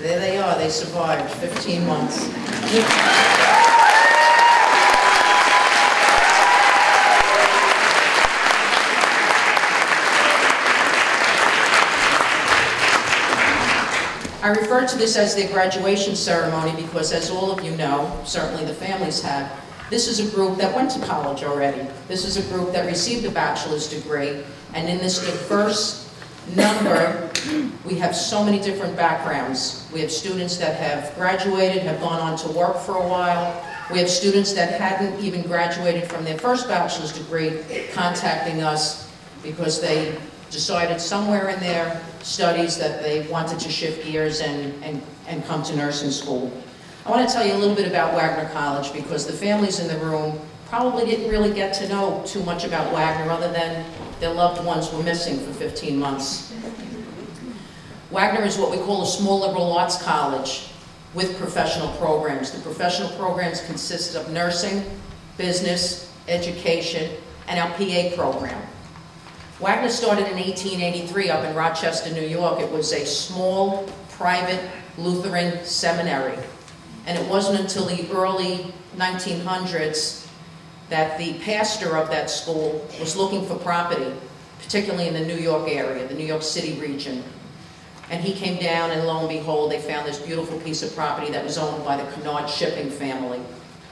There they are, they survived 15 months. I refer to this as their graduation ceremony because, as all of you know, certainly the families have, this is a group that went to college already. This is a group that received a bachelor's degree, and in this diverse number, we have so many different backgrounds. We have students that have graduated, have gone on to work for a while. We have students that hadn't even graduated from their first bachelor's degree contacting us because they decided somewhere in their studies that they wanted to shift gears and come to nursing school. I want to tell you a little bit about Wagner College because the families in the room probably didn't really get to know too much about Wagner other than their loved ones were missing for 15 months. Wagner is what we call a small liberal arts college with professional programs. The professional programs consist of nursing, business, education, and our PA program. Wagner started in 1883 up in Rochester, New York. It was a small, private Lutheran seminary. And it wasn't until the early 1900s that the pastor of that school was looking for property, particularly in the New York area, the New York City region. And he came down and lo and behold, they found this beautiful piece of property that was owned by the Cunard shipping family.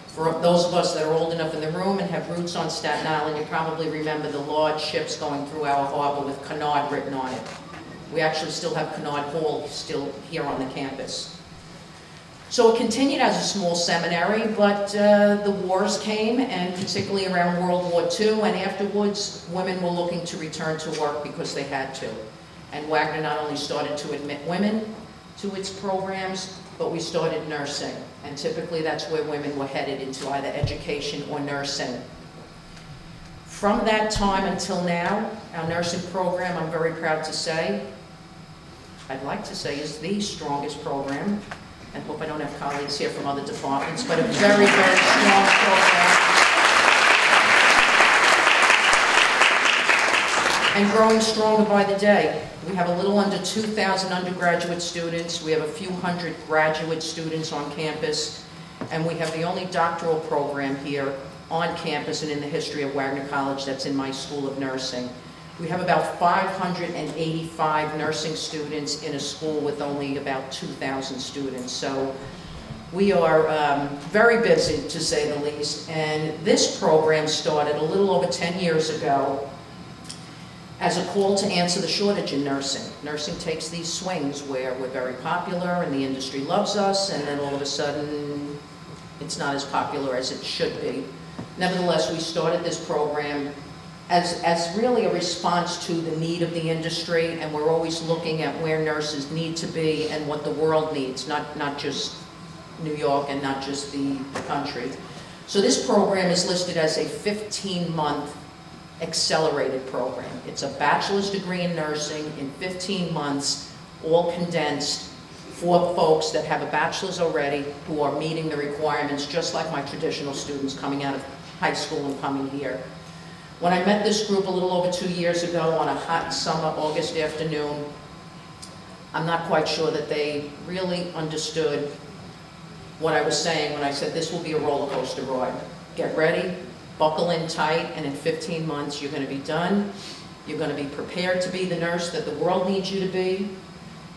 For those of us that are old enough in the room and have roots on Staten Island, you probably remember the large ships going through our harbor with Cunard written on it. We actually still have Cunard Hall still here on the campus. So it continued as a small seminary, but the wars came, and particularly around World War II, and afterwards, women were looking to return to work because they had to. And Wagner not only started to admit women to its programs, but we started nursing. And typically that's where women were headed, into either education or nursing. From that time until now, our nursing program, I'm very proud to say, I'd like to say is the strongest program. I hope I don't have colleagues here from other departments, but a very, very strong program. And growing stronger by the day. We have a little under 2,000 undergraduate students. We have a few hundred graduate students on campus. And we have the only doctoral program here on campus and in the history of Wagner College that's in my School of Nursing. We have about 585 nursing students in a school with only about 2,000 students. So we are very busy, to say the least. And this program started a little over 10 years ago as a call to answer the shortage in nursing. Nursing takes these swings where we're very popular and the industry loves us, and then all of a sudden it's not as popular as it should be. Nevertheless, we started this program as really a response to the need of the industry, and we're always looking at where nurses need to be and what the world needs, not just New York and not just the country. So this program is listed as a 15-month accelerated program. It's a bachelor's degree in nursing in 15 months, all condensed for folks that have a bachelor's already who are meeting the requirements, just like my traditional students coming out of high school and coming here. When I met this group a little over 2 years ago on a hot summer August afternoon, I'm not quite sure that they really understood what I was saying when I said this will be a roller coaster ride. Get ready, buckle in tight, and in 15 months you're going to be done. You're going to be prepared to be the nurse that the world needs you to be.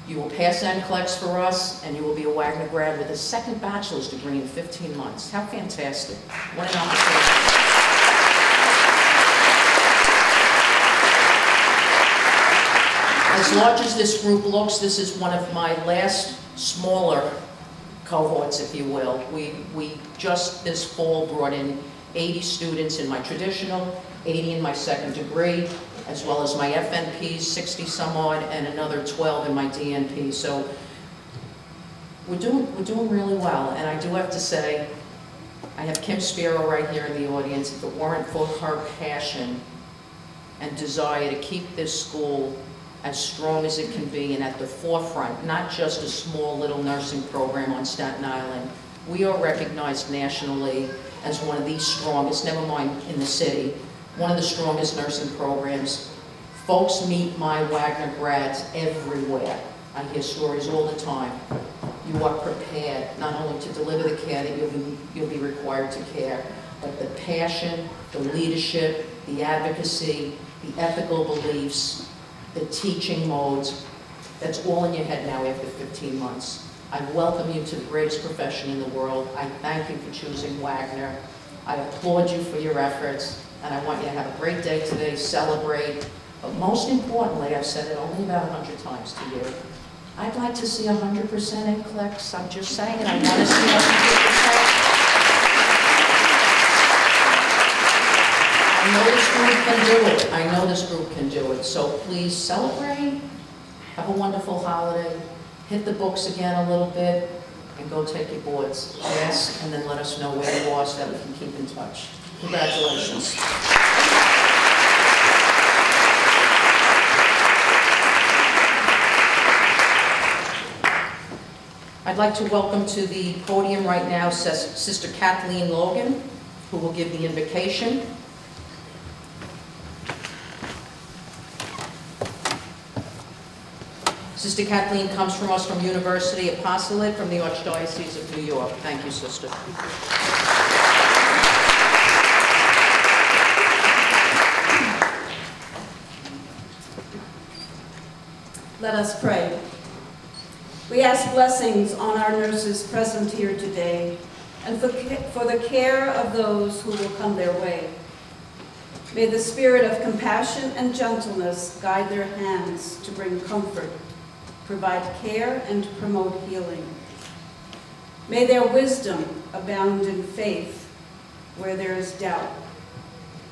You will pass NCLEX for us, and you will be a Wagner grad with a second bachelor's degree in 15 months. How fantastic. What an opportunity. As large as this group looks, this is one of my last smaller cohorts, if you will. We just this fall brought in 80 students in my traditional, 80 in my second degree, as well as my FNP, 60 some odd, and another 12 in my DNP. So we're doing really well, and I do have to say, I have Kim Spiro right here in the audience. If it weren't for her passion and desire to keep this school as strong as it can be and at the forefront, not just a small little nursing program on Staten Island, we are recognized nationally as one of the strongest, never mind in the city, one of the strongest nursing programs. Folks meet my Wagner grads everywhere. I hear stories all the time. You are prepared not only to deliver the care that you'll be required to care, but the passion, the leadership, the advocacy, the ethical beliefs, the teaching modes, that's all in your head now after 15 months. I welcome you to the greatest profession in the world. I thank you for choosing Wagner. I applaud you for your efforts, and I want you to have a great day today, celebrate. But most importantly, I've said it only about 100 times to you, I'd like to see 100% NCLEX. I'm just saying, I want to see 100%. I know this group can do it. I know this group can do it. So please celebrate, have a wonderful holiday, hit the books again a little bit, and go take your boards. Ask, and then let us know where you are so that we can keep in touch. Congratulations. I'd like to welcome to the podium right now Sister Kathleen Logan, who will give the invocation. Sister Kathleen comes from us from University Apostolate from the Archdiocese of New York. Thank you, Sister. Let us pray. We ask blessings on our nurses present here today and for the care of those who will come their way. May the spirit of compassion and gentleness guide their hands to bring comfort, provide care, and promote healing. May their wisdom abound in faith where there is doubt,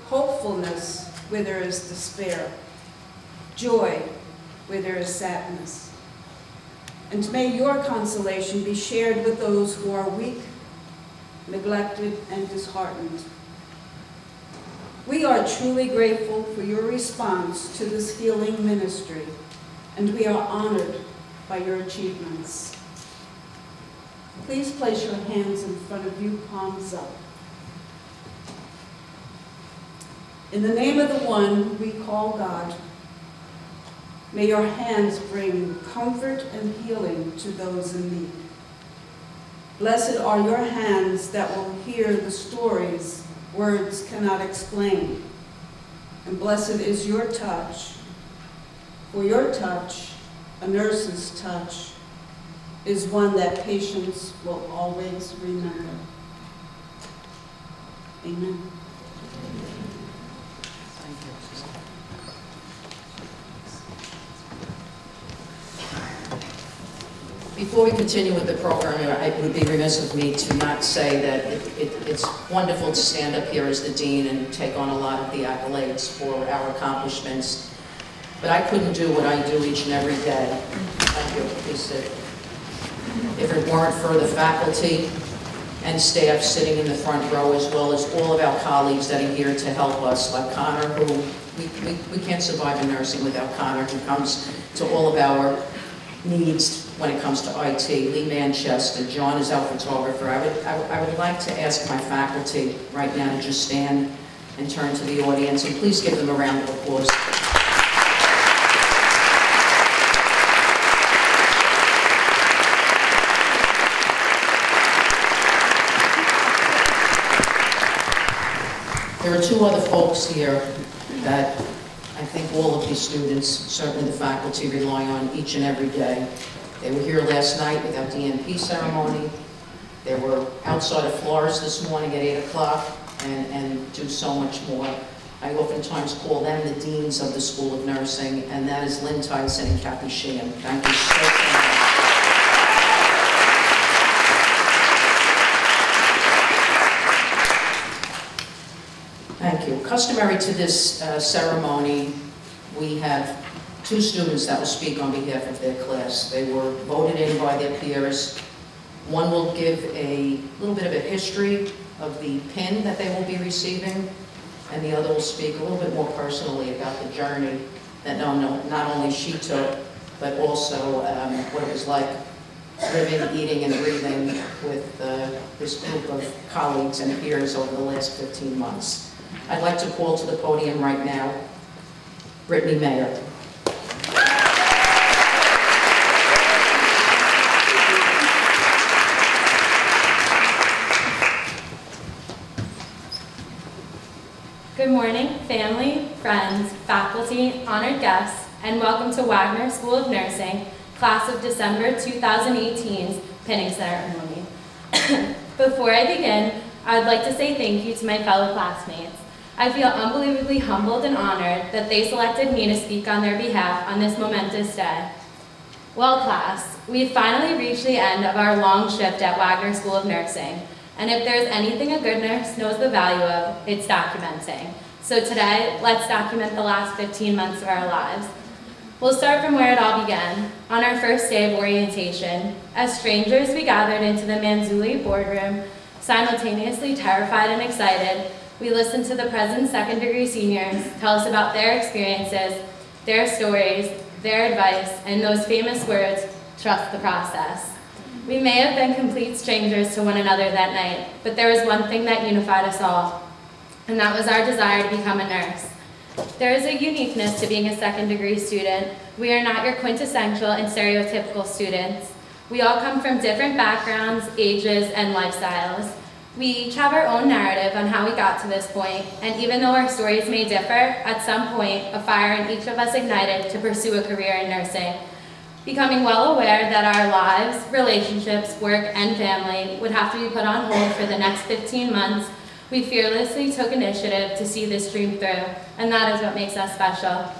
hopefulness where there is despair, joy where there is sadness. And may your consolation be shared with those who are weak, neglected, and disheartened. We are truly grateful for your response to this healing ministry, and we are honored by your achievements. Please place your hands in front of you, palms up. In the name of the one we call God, may your hands bring comfort and healing to those in need. Blessed are your hands that will hear the stories words cannot explain. And blessed is your touch, for your touch, a nurse's touch, is one that patients will always remember. Amen. Before we continue with the program, it would be remiss of me to not say that it's wonderful to stand up here as the dean and take on a lot of the accolades for our accomplishments. But I couldn't do what I do each and every day. Thank you. Please sit. If it weren't for the faculty and staff sitting in the front row, as well as all of our colleagues that are here to help us, like Connor, who we can't survive in nursing without Connor, who comes to all of our needs when it comes to IT, Lee Manchester, John is our photographer. I would like to ask my faculty right now to just stand and turn to the audience, and please give them a round of applause. There are two other folks here that I think all of these students, certainly the faculty, rely on each and every day. They were here last night with our DNP ceremony. They were outside of Florence this morning at 8 o'clock and do so much more. I oftentimes call them the deans of the School of Nursing, and that is Lynn Tyson and Kathy Sheehan. Thank you so much. Thank you. Customary to this ceremony, we have two students that will speak on behalf of their class. They were voted in by their peers. One will give a little bit of a history of the pin that they will be receiving, and the other will speak a little bit more personally about the journey that not only she took, but also what it was like living, eating, and breathing with this group of colleagues and peers over the last 15 months. I'd like to call to the podium right now, Brittany Mayer. faculty, honored guests, and welcome to Wagner School of Nursing, class of December 2018's pinning ceremony. Before I begin, I would like to say thank you to my fellow classmates. I feel unbelievably humbled and honored that they selected me to speak on their behalf on this momentous day. Well, class, we've finally reached the end of our long shift at Wagner School of Nursing, and if there's anything a good nurse knows the value of, it's documenting. So today, let's document the last 15 months of our lives. We'll start from where it all began, on our first day of orientation. As strangers, we gathered into the Manzulli boardroom, simultaneously terrified and excited. We listened to the present second-degree seniors tell us about their experiences, their stories, their advice, and those famous words, trust the process. We may have been complete strangers to one another that night, but there was one thing that unified us all, and that was our desire to become a nurse. There is a uniqueness to being a second-degree student. We are not your quintessential and stereotypical students. We all come from different backgrounds, ages, and lifestyles. We each have our own narrative on how we got to this point, and even though our stories may differ, at some point, a fire in each of us ignited to pursue a career in nursing. Becoming well aware that our lives, relationships, work, and family would have to be put on hold for the next 15 months, we fearlessly took initiative to see this dream through, and that is what makes us special.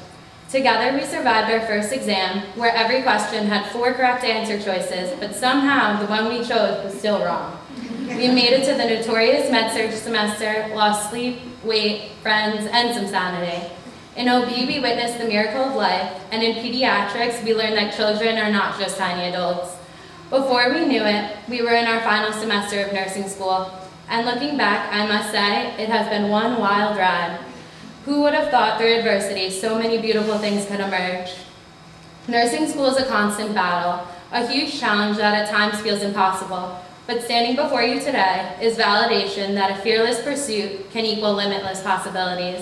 Together, we survived our first exam, where every question had 4 correct answer choices, but somehow the one we chose was still wrong. We made it to the notorious med-surg semester, lost sleep, weight, friends, and some sanity. In OB, we witnessed the miracle of life, and in pediatrics, we learned that children are not just tiny adults. Before we knew it, we were in our final semester of nursing school, and looking back, I must say, it has been one wild ride. Who would have thought through adversity so many beautiful things could emerge? Nursing school is a constant battle, a huge challenge that at times feels impossible. But standing before you today is validation that a fearless pursuit can equal limitless possibilities.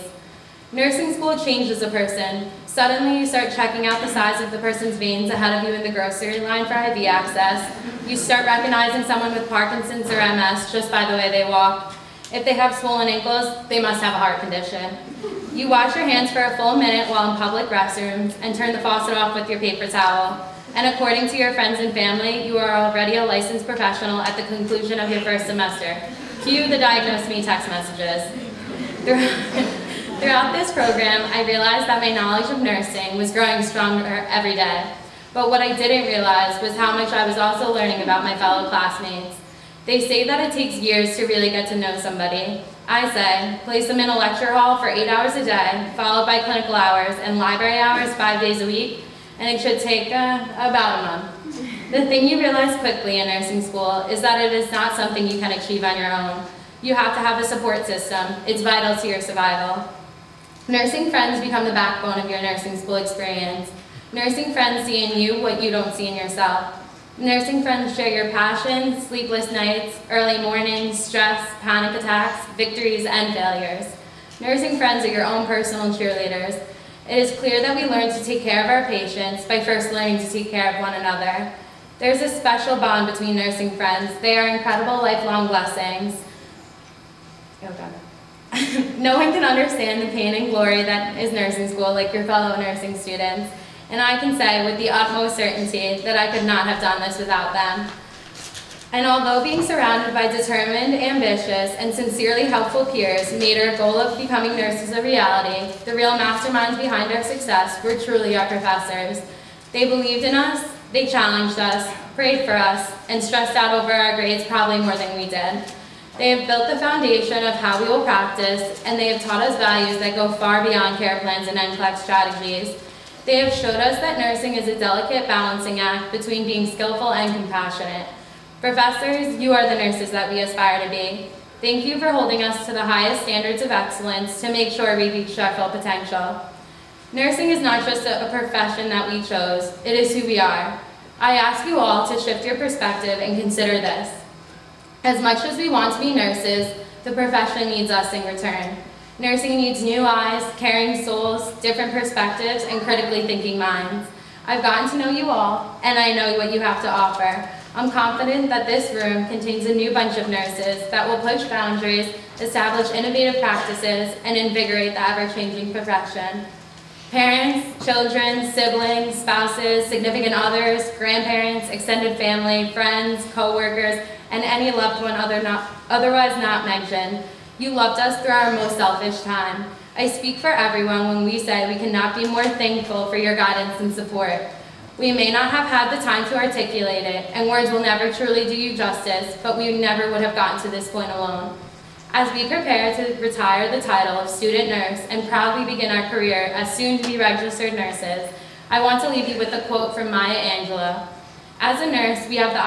Nursing school changes a person. Suddenly you start checking out the size of the person's veins ahead of you in the grocery line for IV access. You start recognizing someone with Parkinson's or MS just by the way they walk. If they have swollen ankles, they must have a heart condition. You wash your hands for a full minute while in public restrooms and turn the faucet off with your paper towel. And according to your friends and family, you are already a licensed professional at the conclusion of your first semester. Cue the diagnose me text messages. Throughout this program, I realized that my knowledge of nursing was growing stronger every day. But what I didn't realize was how much I was also learning about my fellow classmates. They say that it takes years to really get to know somebody. I say, place them in a lecture hall for 8 hours a day, followed by clinical hours and library hours 5 days a week, and it should take about a month. The thing you realize quickly in nursing school is that it is not something you can achieve on your own. You have to have a support system. It's vital to your survival. Nursing friends become the backbone of your nursing school experience. Nursing friends see in you what you don't see in yourself. Nursing friends share your passions, sleepless nights, early mornings, stress, panic attacks, victories, and failures. Nursing friends are your own personal cheerleaders. It is clear that we learn to take care of our patients by first learning to take care of one another. There's a special bond between nursing friends. They are incredible lifelong blessings. Okay. No one can understand the pain and glory that is nursing school like your fellow nursing students. And I can say with the utmost certainty that I could not have done this without them. And although being surrounded by determined, ambitious, and sincerely helpful peers made our goal of becoming nurses a reality, the real masterminds behind our success were truly our professors. They believed in us, they challenged us, prayed for us, and stressed out over our grades probably more than we did. They have built the foundation of how we will practice, and they have taught us values that go far beyond care plans and NCLEX strategies. They have showed us that nursing is a delicate balancing act between being skillful and compassionate. Professors, you are the nurses that we aspire to be. Thank you for holding us to the highest standards of excellence to make sure we reach our full potential. Nursing is not just a profession that we chose, it is who we are. I ask you all to shift your perspective and consider this. As much as we want to be nurses, the profession needs us in return. Nursing needs new eyes, caring souls, different perspectives, and critically thinking minds. I've gotten to know you all, and I know what you have to offer. I'm confident that this room contains a new bunch of nurses that will push boundaries, establish innovative practices, and invigorate the ever-changing profession. Parents, children, siblings, spouses, significant others, grandparents, extended family, friends, co-workers, and any loved one otherwise not mentioned. You loved us through our most selfish time. I speak for everyone when we say we cannot be more thankful for your guidance and support. We may not have had the time to articulate it, and words will never truly do you justice, but we never would have gotten to this point alone. As we prepare to retire the title of student nurse and proudly begin our career as soon-to-be registered nurses, I want to leave you with a quote from Maya Angelou. As a nurse, we have the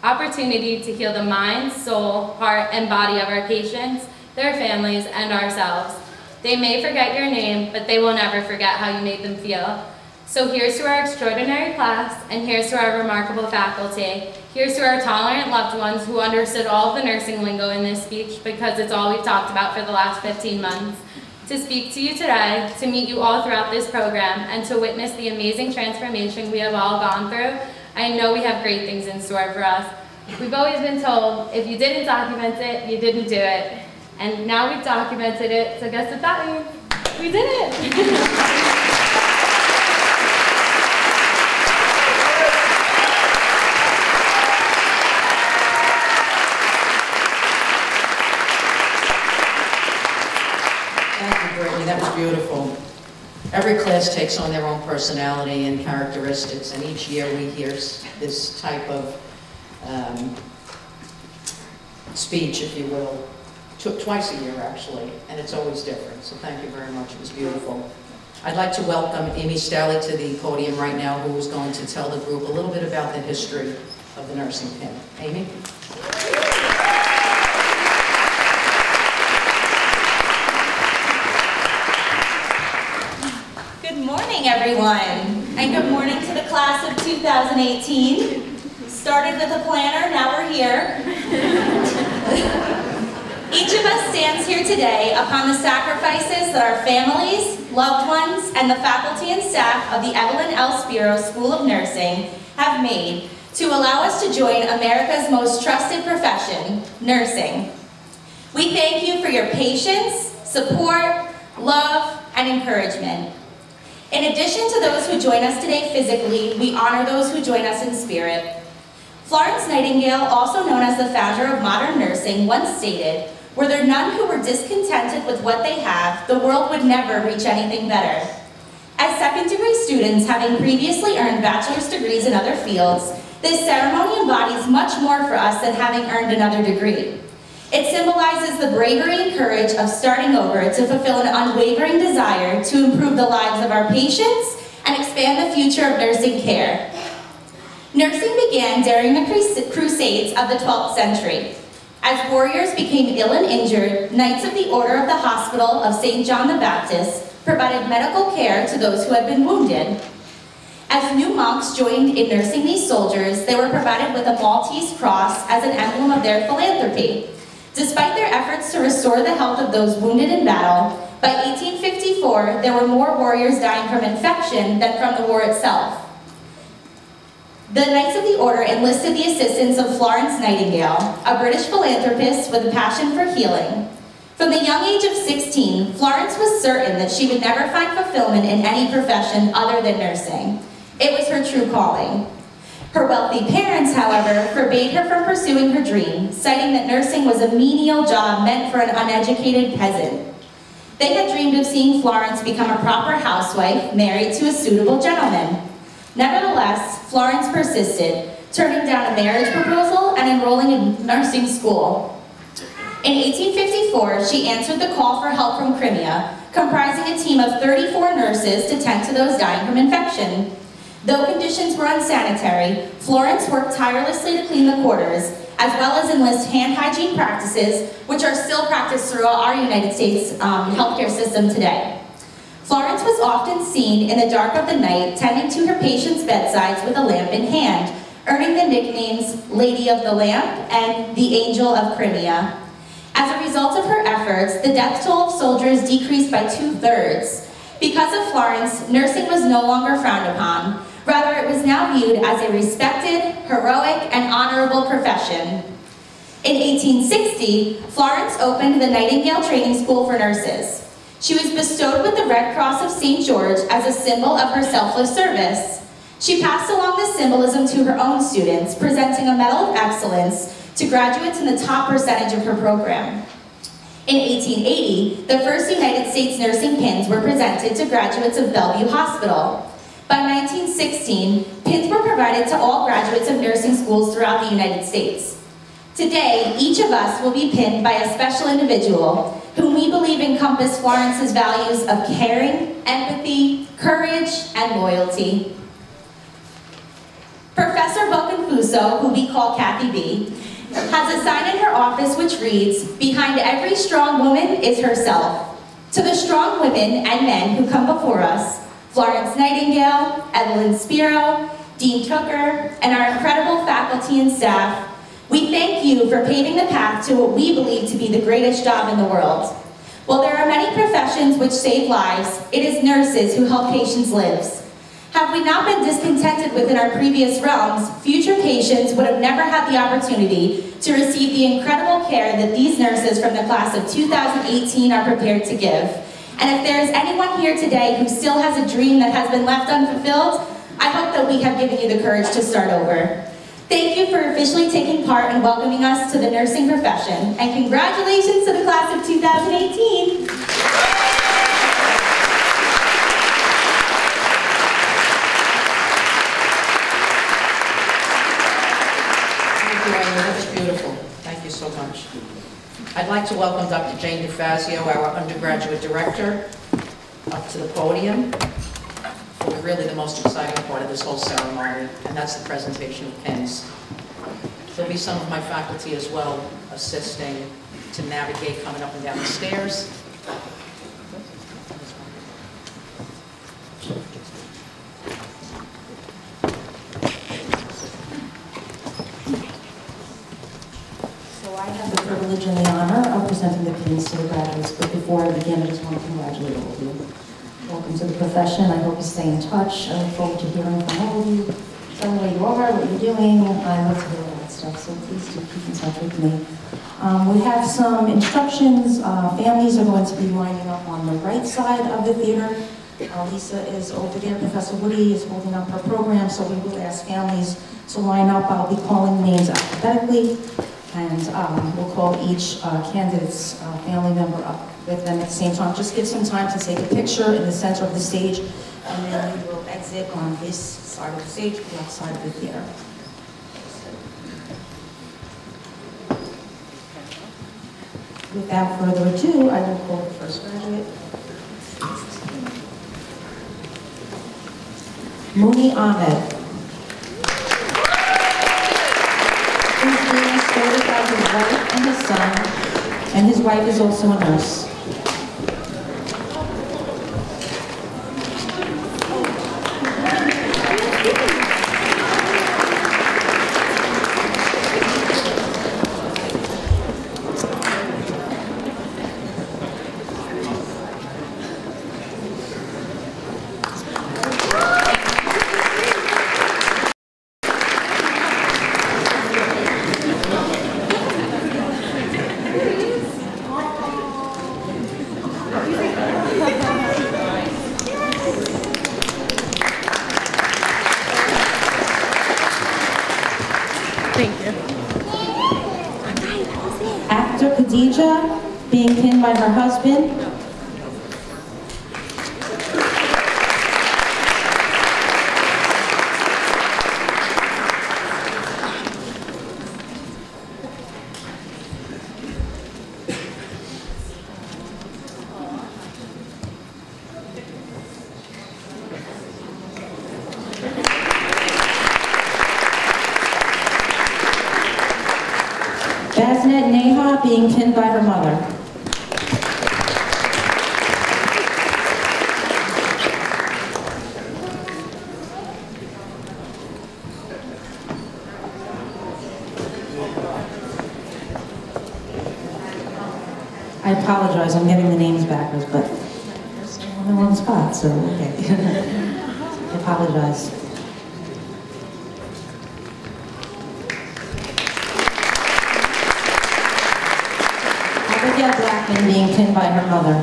opportunity to heal the mind, soul, heart, and body of our patients, their families, and ourselves. They may forget your name, but they will never forget how you made them feel. So here's to our extraordinary class, and here's to our remarkable faculty. Here's to our tolerant loved ones who understood all of the nursing lingo in this speech because it's all we've talked about for the last 15 months. To speak to you today, to meet you all throughout this program, and to witness the amazing transformation we have all gone through, I know we have great things in store for us. We've always been told, if you didn't document it, you didn't do it. And now we've documented it, so guess what that means? We did it! That was beautiful. Every class takes on their own personality and characteristics, and each year we hear this type of speech, if you will, twice a year actually, and it's always different. So thank you very much. It was beautiful. I'd like to welcome Amy Staley to the podium right now, who is going to tell the group a little bit about the history of the nursing pin. Amy? Good morning, everyone, and good morning to the class of 2018. Started with a planner, now we're here. Each of us stands here today upon the sacrifices that our families, loved ones, and the faculty and staff of the Evelyn L. Spiro School of Nursing have made to allow us to join America's most trusted profession, nursing. We thank you for your patience, support, love, and encouragement. In addition to those who join us today physically, we honor those who join us in spirit. Florence Nightingale, also known as the founder of modern nursing, once stated, "Were there none who were discontented with what they have, the world would never reach anything better." As second-degree students, having previously earned bachelor's degrees in other fields, this ceremony embodies much more for us than having earned another degree. It symbolizes the bravery and courage of starting over to fulfill an unwavering desire to improve the lives of our patients and expand the future of nursing care. Nursing began during the Crusades of the 12th century. As warriors became ill and injured, Knights of the Order of the Hospital of St. John the Baptist provided medical care to those who had been wounded. As new monks joined in nursing these soldiers, they were provided with a Maltese cross as an emblem of their philanthropy. Despite their efforts to restore the health of those wounded in battle, by 1854, there were more warriors dying from infection than from the war itself. The Knights of the Order enlisted the assistance of Florence Nightingale, a British philanthropist with a passion for healing. From the young age of 16, Florence was certain that she would never find fulfillment in any profession other than nursing. It was her true calling. Her wealthy parents, however, forbade her from pursuing her dream, citing that nursing was a menial job meant for an uneducated peasant. They had dreamed of seeing Florence become a proper housewife, married to a suitable gentleman. Nevertheless, Florence persisted, turning down a marriage proposal and enrolling in nursing school. In 1854, she answered the call for help from Crimea, comprising a team of 34 nurses to tend to those dying from infection. Though conditions were unsanitary, Florence worked tirelessly to clean the quarters, as well as enlist hand hygiene practices, which are still practiced throughout our United States healthcare system today. Florence was often seen in the dark of the night, tending to her patients' bedsides with a lamp in hand, earning the nicknames Lady of the Lamp and the Angel of Crimea. As a result of her efforts, the death toll of soldiers decreased by 2/3. Because of Florence, nursing was no longer frowned upon. Rather, it was now viewed as a respected, heroic, and honorable profession. In 1860, Florence opened the Nightingale Training School for Nurses. She was bestowed with the Red Cross of St. George as a symbol of her selfless service. She passed along this symbolism to her own students, presenting a Medal of Excellence to graduates in the top percentage of her program. In 1880, the first United States nursing pins were presented to graduates of Bellevue Hospital. By 1916, pins were provided to all graduates of nursing schools throughout the United States. Today, each of us will be pinned by a special individual whom we believe encompass Florence's values of caring, empathy, courage, and loyalty. Professor Boconfuso, who we call Kathy B, has a sign in her office which reads, "Behind every strong woman is herself." To the strong women and men who come before us, Florence Nightingale, Evelyn Spiro, Dean Tooker, and our incredible faculty and staff, we thank you for paving the path to what we believe to be the greatest job in the world. While there are many professions which save lives, it is nurses who help patients live. Had we not been discontented within our previous realms, future patients would have never had the opportunity to receive the incredible care that these nurses from the class of 2018 are prepared to give. And if there is anyone here today who still has a dream that has been left unfulfilled, I hope that we have given you the courage to start over. Thank you for officially taking part in welcoming us to the nursing profession, and congratulations to the class of 2018. That's beautiful. Thank you so much. I'd like to welcome Dr. Jane DeFazio, our undergraduate director, up to the podium for really the most exciting part of this whole ceremony, and that's the presentation of pins. There'll be some of my faculty as well assisting to navigate coming up and down the stairs. I have the privilege and the honor of presenting the pins to the graduates, but before I begin, I just want to congratulate all of you. Welcome to the profession. I hope you stay in touch. I look forward to hearing from all of you. Tell me where you are, what you're doing. I love to hear all that stuff, so please do keep in touch with me. We have some instructions. Families are going to be lining up on the right side of the theater. Lisa is over there. Professor Woody is holding up her program, so we will ask families to line up. I'll be calling names alphabetically. And we'll call each candidate's family member up with them at the same time. Just give some time to take a picture in the center of the stage, and then you will exit on this side of the stage, the left side of the theater. Without further ado, I will call the first graduate. Mooney Ahmed. He's being escorted by his wife and his son, and his wife is also a nurse. Being pinned by her husband. Basnet Neha being pinned by her mother. I apologize, I'm getting the names backwards, but I'm in the wrong spot, so okay. I apologize. Blackman being pinned by her mother.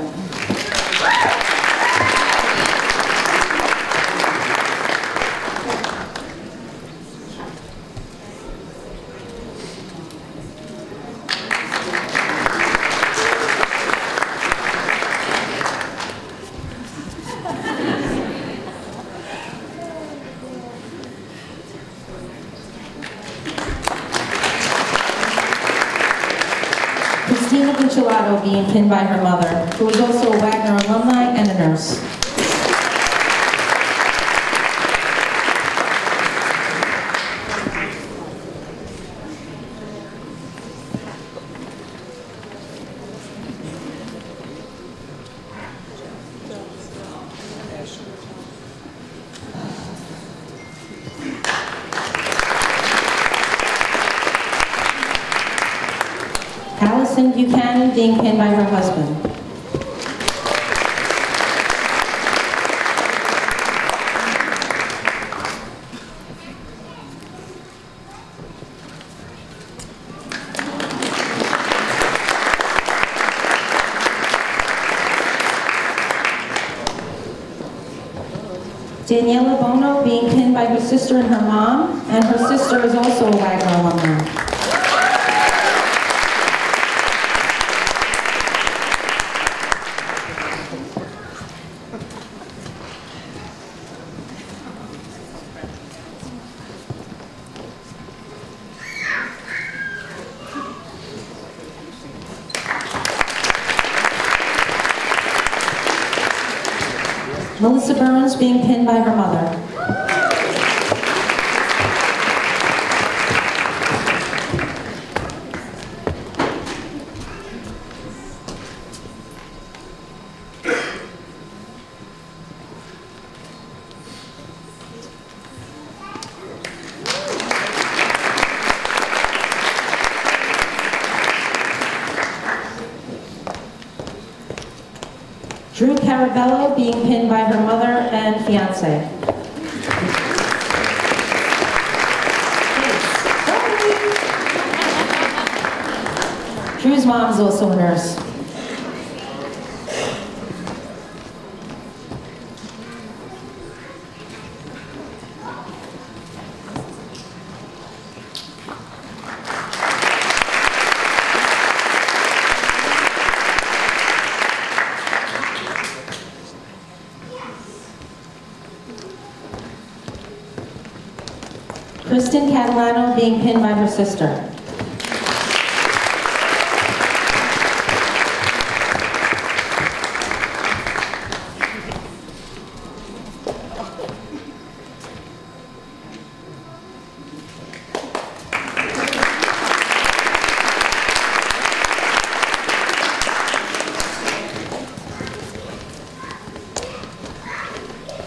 Gelato being pinned by her mother, who is also a Wagner alumni and a nurse. Buchanan being pinned by her husband. Daniela Bono being pinned by her sister and her mom, and her sister is also a Wagner alumni. Melissa Burns being pinned by her mother. Drew Carabello being pinned by her mother and fiance. Drew's mom is also a nurse. Kristen Catalano being pinned by her sister.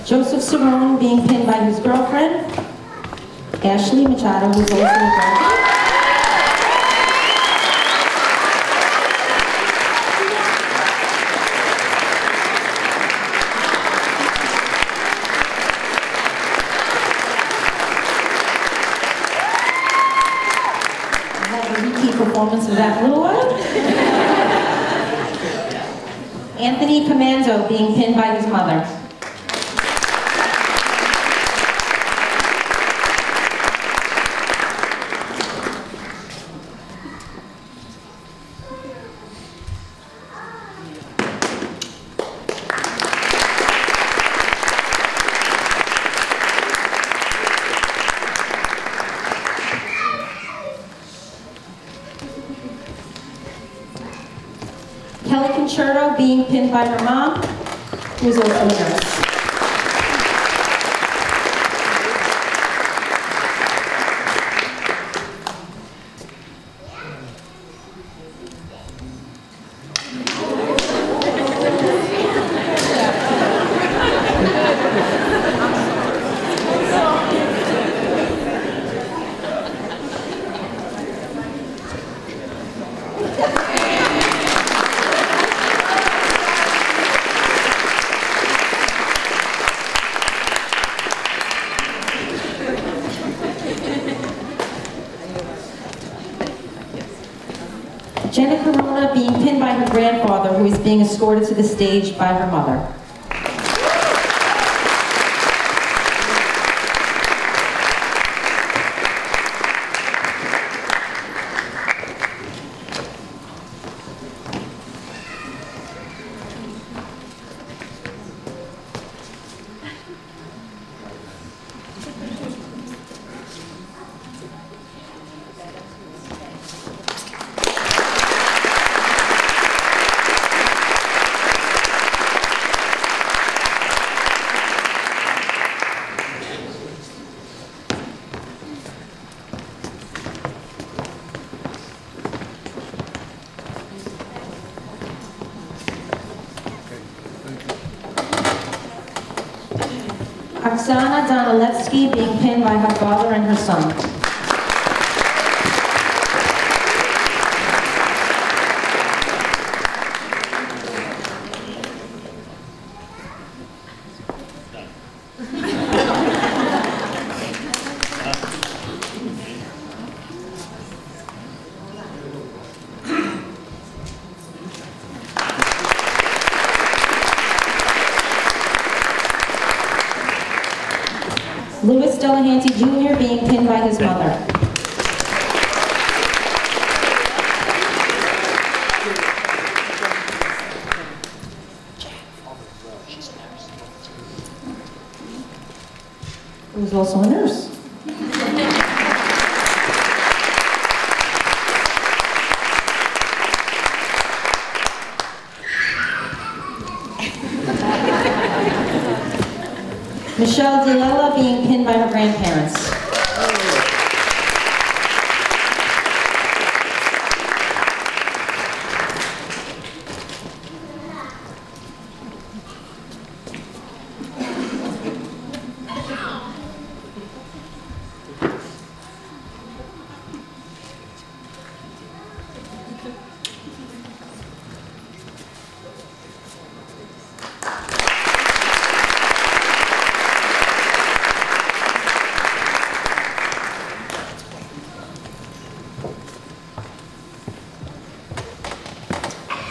Joseph Cerrone being pinned by his girlfriend. Ashley Machado, who's also a girlfriend. I have a repeat performance of that little one. Anthony Commando being pinned by his mother. Kelly Concerto being pinned by her mom, who is also a nurse. Jenna Corona being pinned by her grandfather, who is being escorted to the stage by her mother. Oksana Donalevsky being pinned by her father and her son. Louis Delahanty Jr. being pinned by his mother. Who was also a nurse. Michelle Dilella being pinned by her grandparents.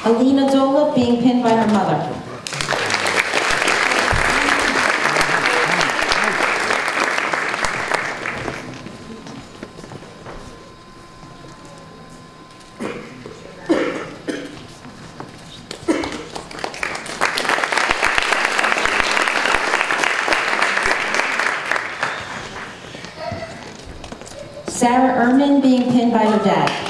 Alina Dola being pinned by her mother. Sarah Ehrman being pinned by her dad.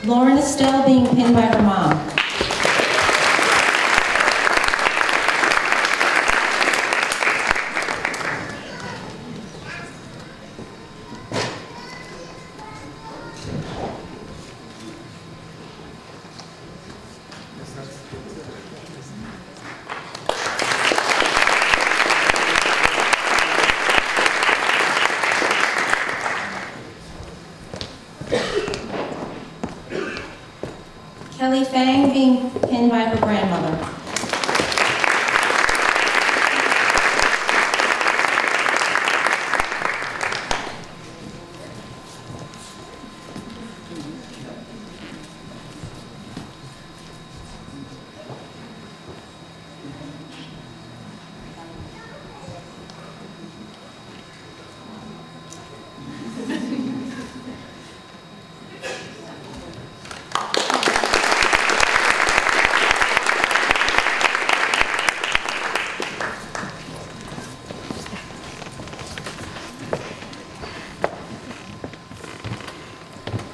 Lauren Estelle being pinned by her mom. Kelly Fang being pinned by her grandmother.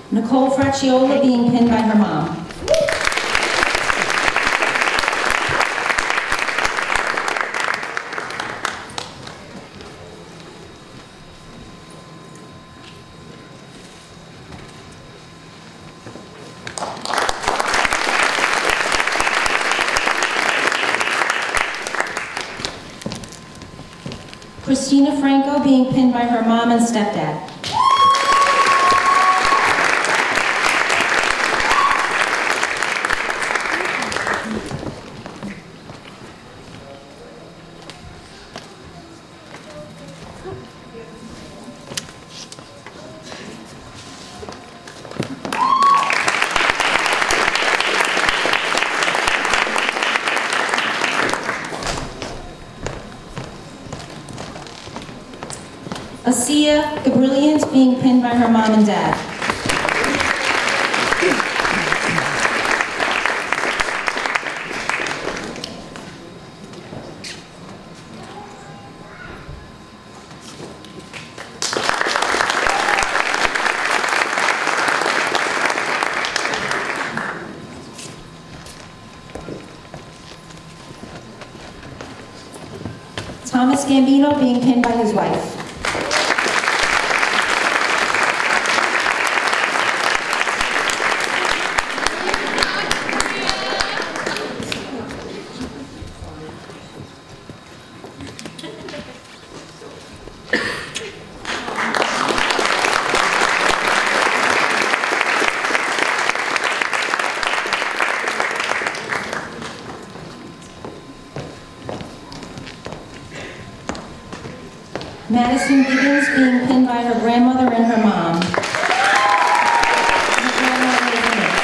Nicole Fracciola being pinned by her mom. Christina Franco being pinned by her mom and stepdad. Asia Gabrilliant being pinned by her mom and dad. Thomas Gambino being pinned by his wife. Madison Gibbons being pinned by her grandmother and her mom. Her grandmother is a nurse.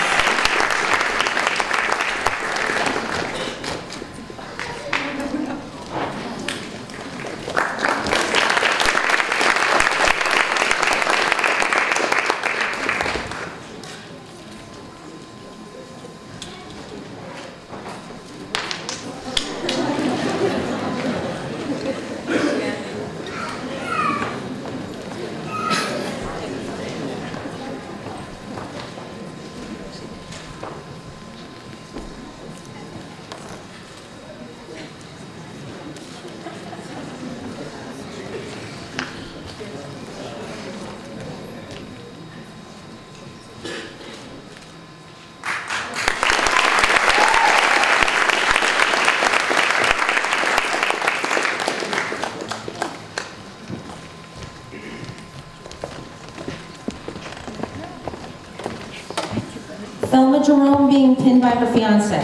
Thelma Jerome being pinned by her fiance.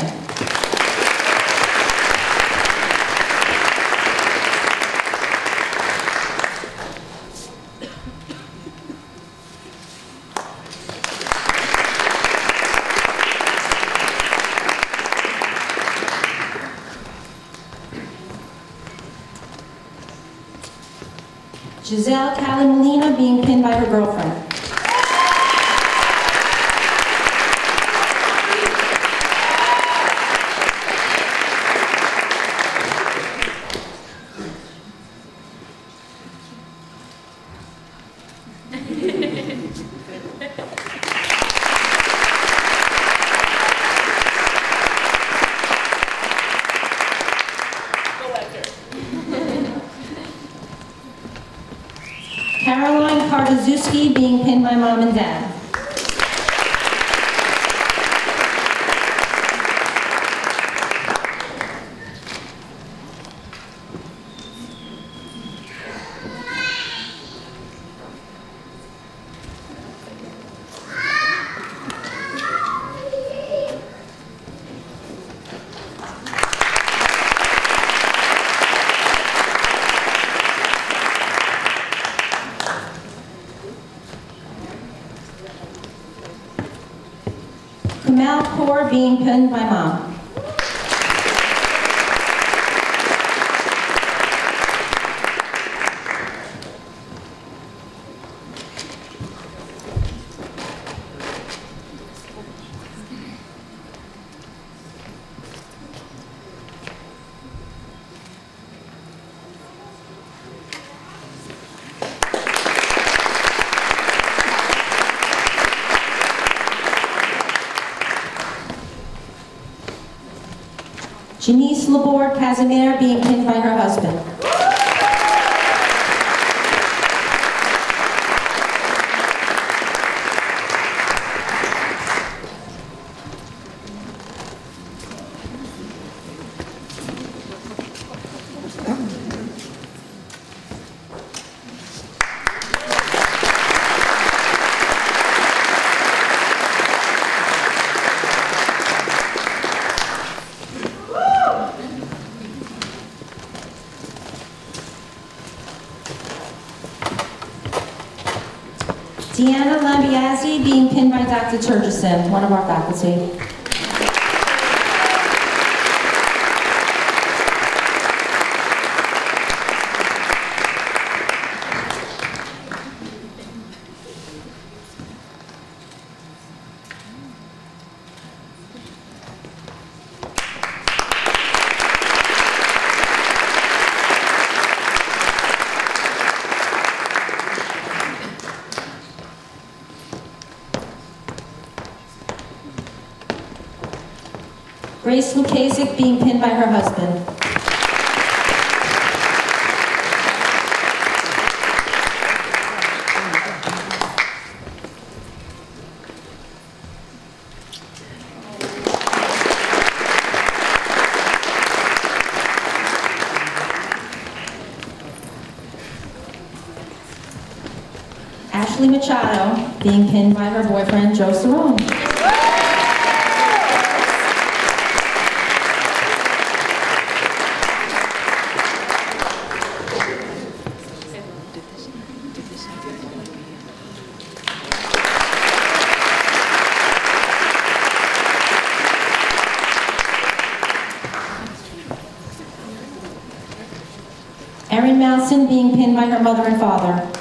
Giselle Callie Molina being pinned by her girlfriend. Caroline Kardazuski being pinned by mom and dad. Kamal Kaur being pinned by mom. Janice Laborde Casimir being pinned by her husband. Deanna Lambiazzi being pinned by Dr. Turgeson, one of our faculty. Grace Lukasik being pinned by her husband. Ashley Machado being pinned by her boyfriend, Joe Cerrone. Erin Mousen being pinned by her mother and father.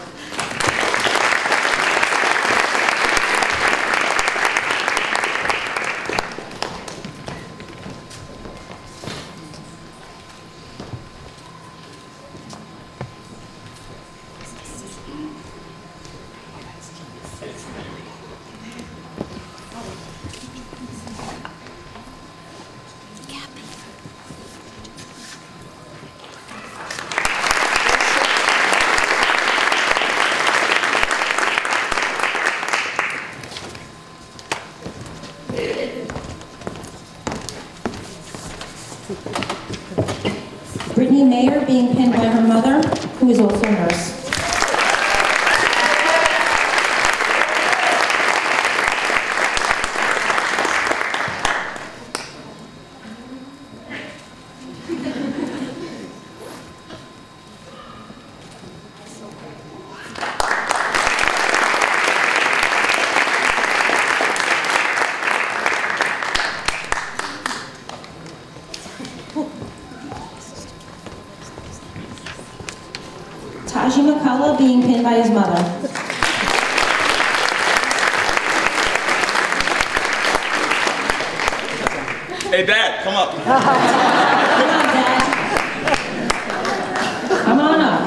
Brittany Mayer being pinned by her mother, who is also a nurse. Taji McCullough being pinned by his mother. Hey, Dad, come up. Come on, Dad. Come on up.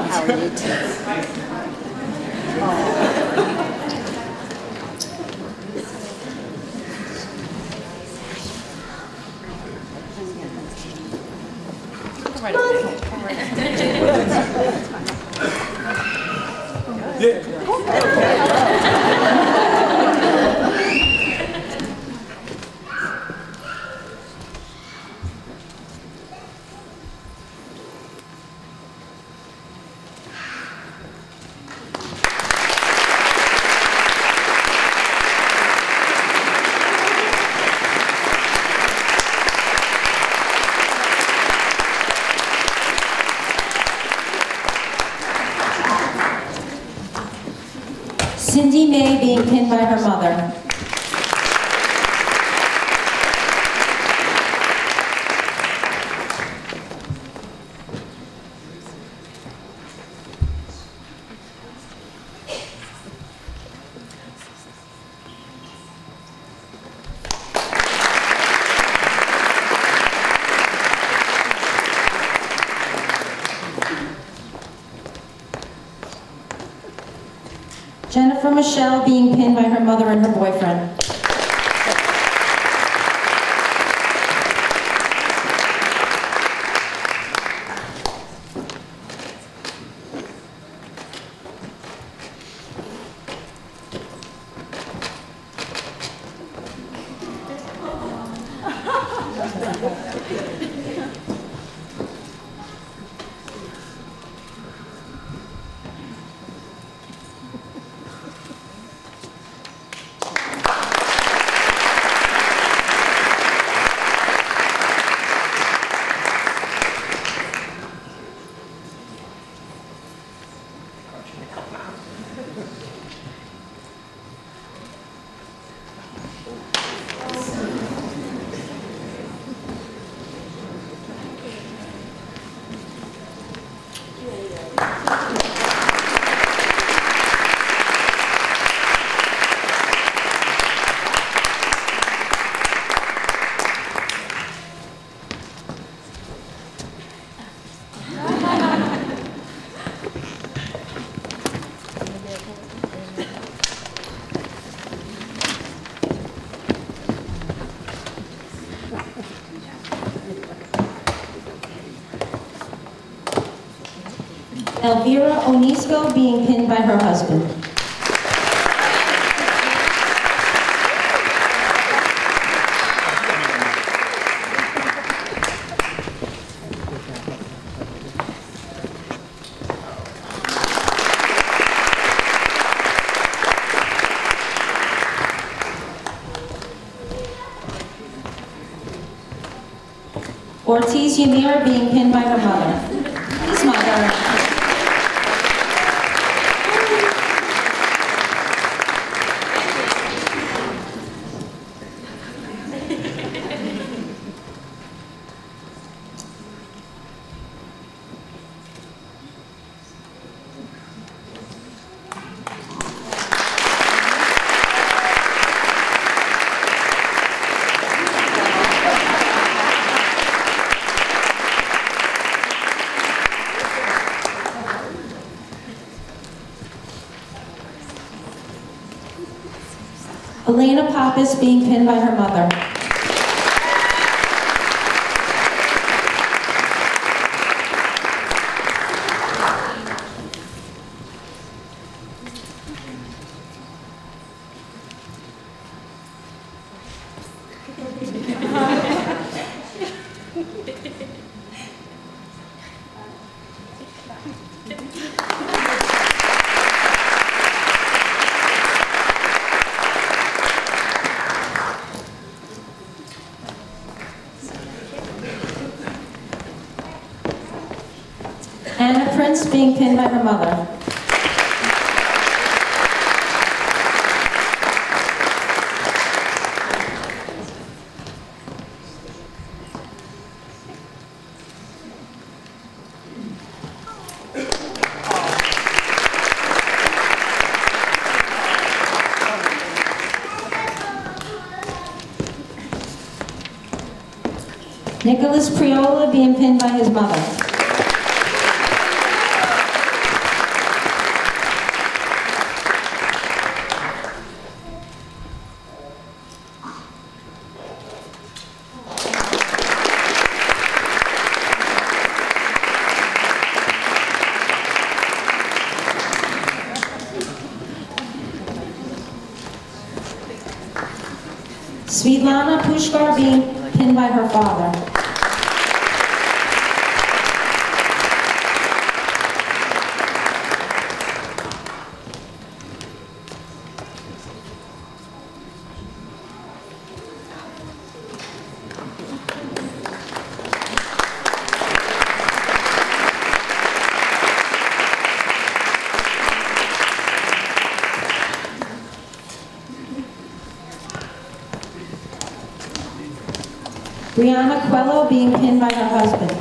Cindy May being pinned by her mother. Jennifer Michelle being pinned by her mother and her boyfriend. Elvira Onisco being pinned by her husband. Ortiz Ymir being pinned by her mother. His mother. Elena Pappas being pinned by her mother. Anna Prince being pinned by her mother. Nicholas Priola being pinned by his mother. Svetlana Pushkar being pinned by her father. Brianna Quello being pinned by her husband.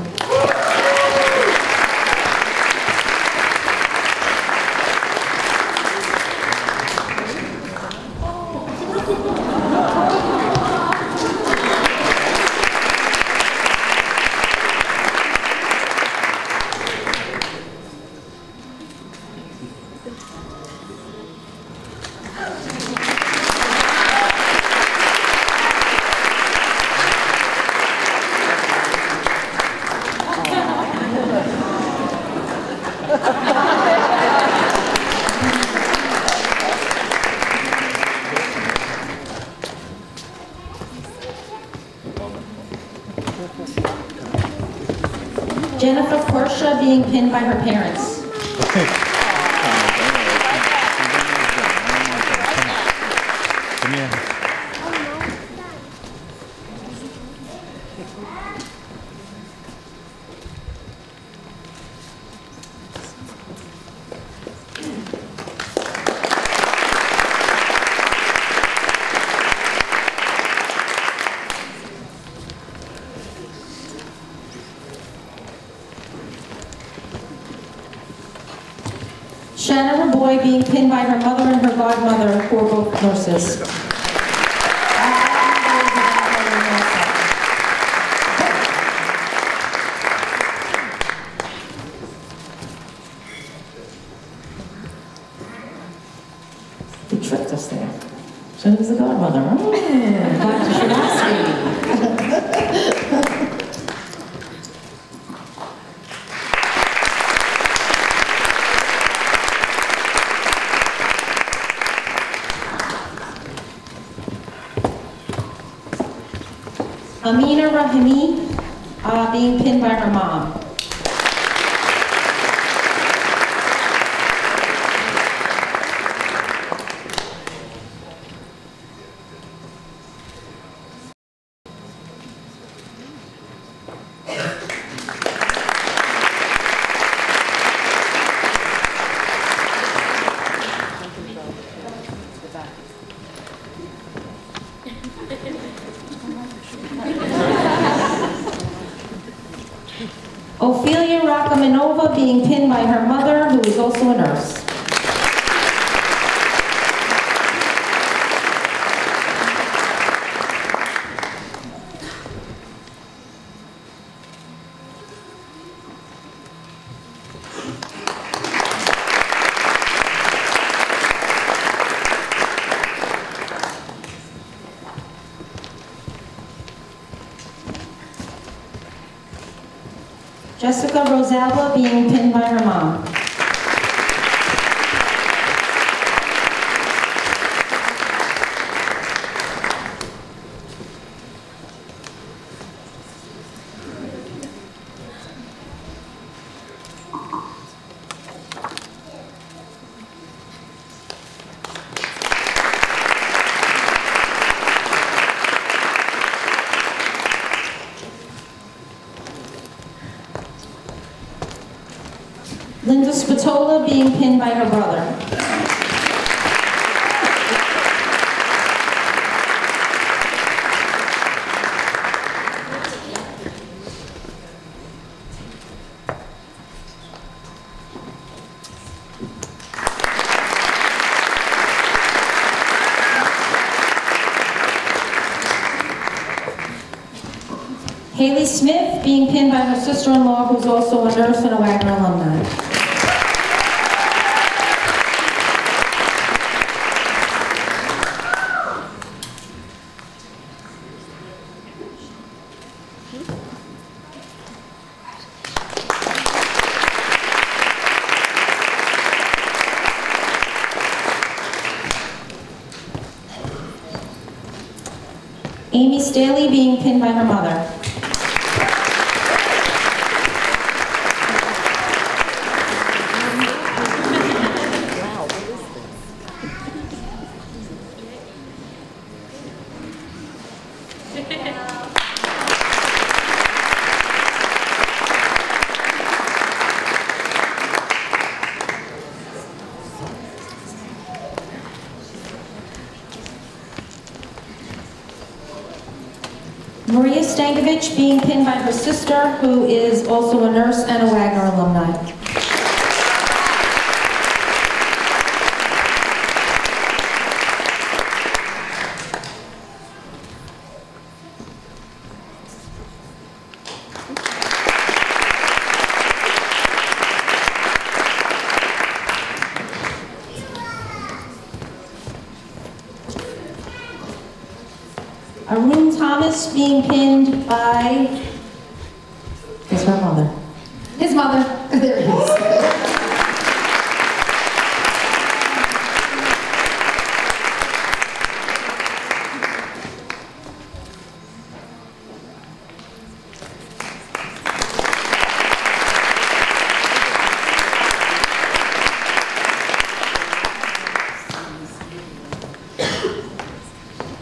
Jennifer Portia being pinned by her parents. Shannon Boy being pinned by her mother and her godmother, who are both nurses. You tricked us there. Shannon's the godmother. Oh, glad you should ask me. Amina Rahimi being pinned by her mom. Ophelia Rakamanova being pinned by her mother, who is also a nurse. Jessica Rosalba being pinned by her mom. Linda Spatola being pinned by her brother. Haley Smith being pinned by her sister-in-law, who's also a nurse and a Wagner alumni. Amy Staley being pinned by her mother. Maria Stankovich being pinned by her sister, who is also a nurse and a Wagner alumni. Arun Thomas being pinned by his mother. His mother. There it is.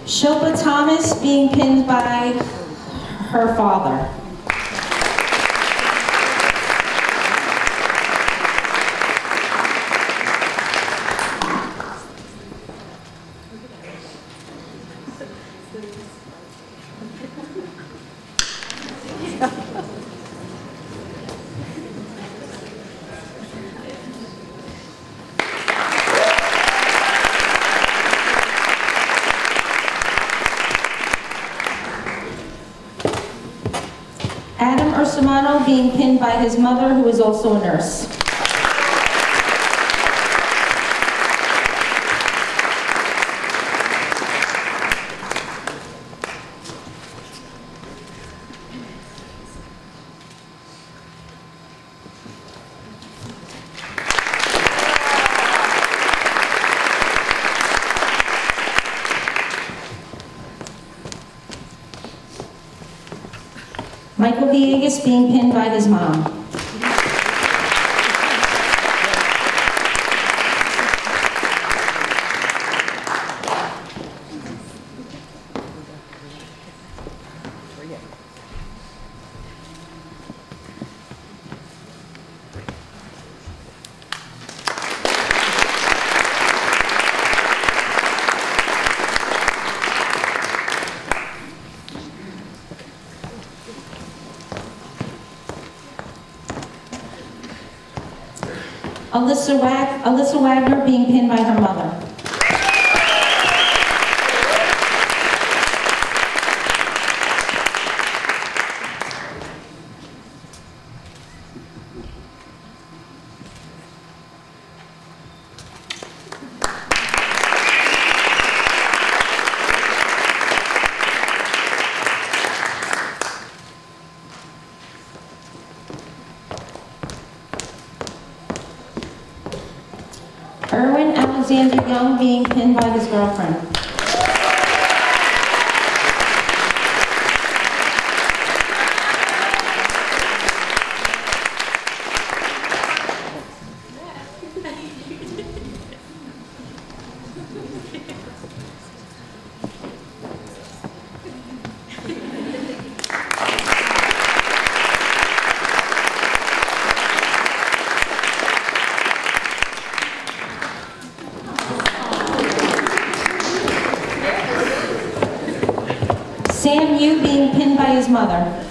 Shilpa Thomas being pinned by her father. Adam Ursimano being pinned by his mother, who is also a nurse. Michael Villegas being pinned by his mom. Alyssa Wagner being pinned by her mother. Alexander Young being pinned by his girlfriend. Sam Yu being pinned by his mother.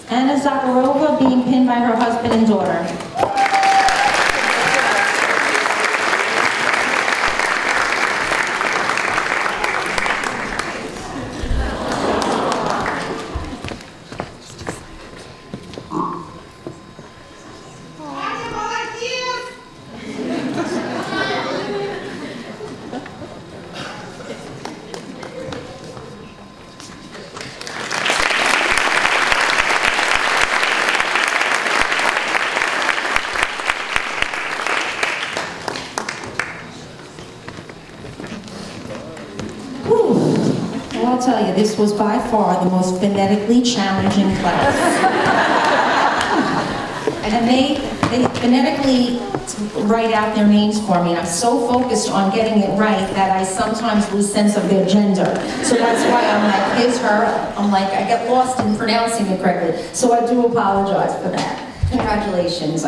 Anna Zakharova being pinned by her husband and daughter. I'll tell you, this was by far the most phonetically challenging class. And they phonetically write out their names for me. I'm so focused on getting it right that I sometimes lose sense of their gender. So that's why I'm like, his, her. I'm like, I get lost in pronouncing it correctly. So I do apologize for that. Congratulations.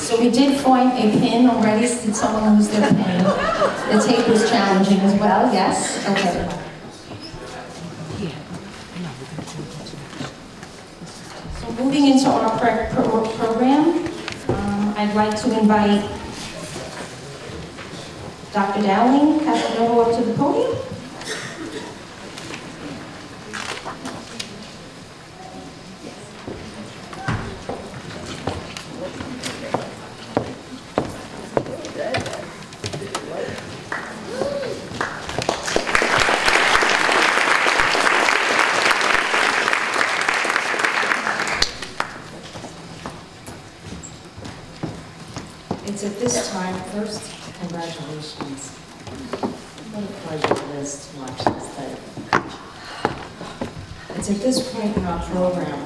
So we did find a pin already. Did someone lose their pin? The tape was challenging as well, yes? Okay. So moving into our program, I'd like to invite Dr. Dowling, Kathleen, up to the podium. It's at this time, first, congratulations. What a pleasure it is to watch this thing. It's at this point in our program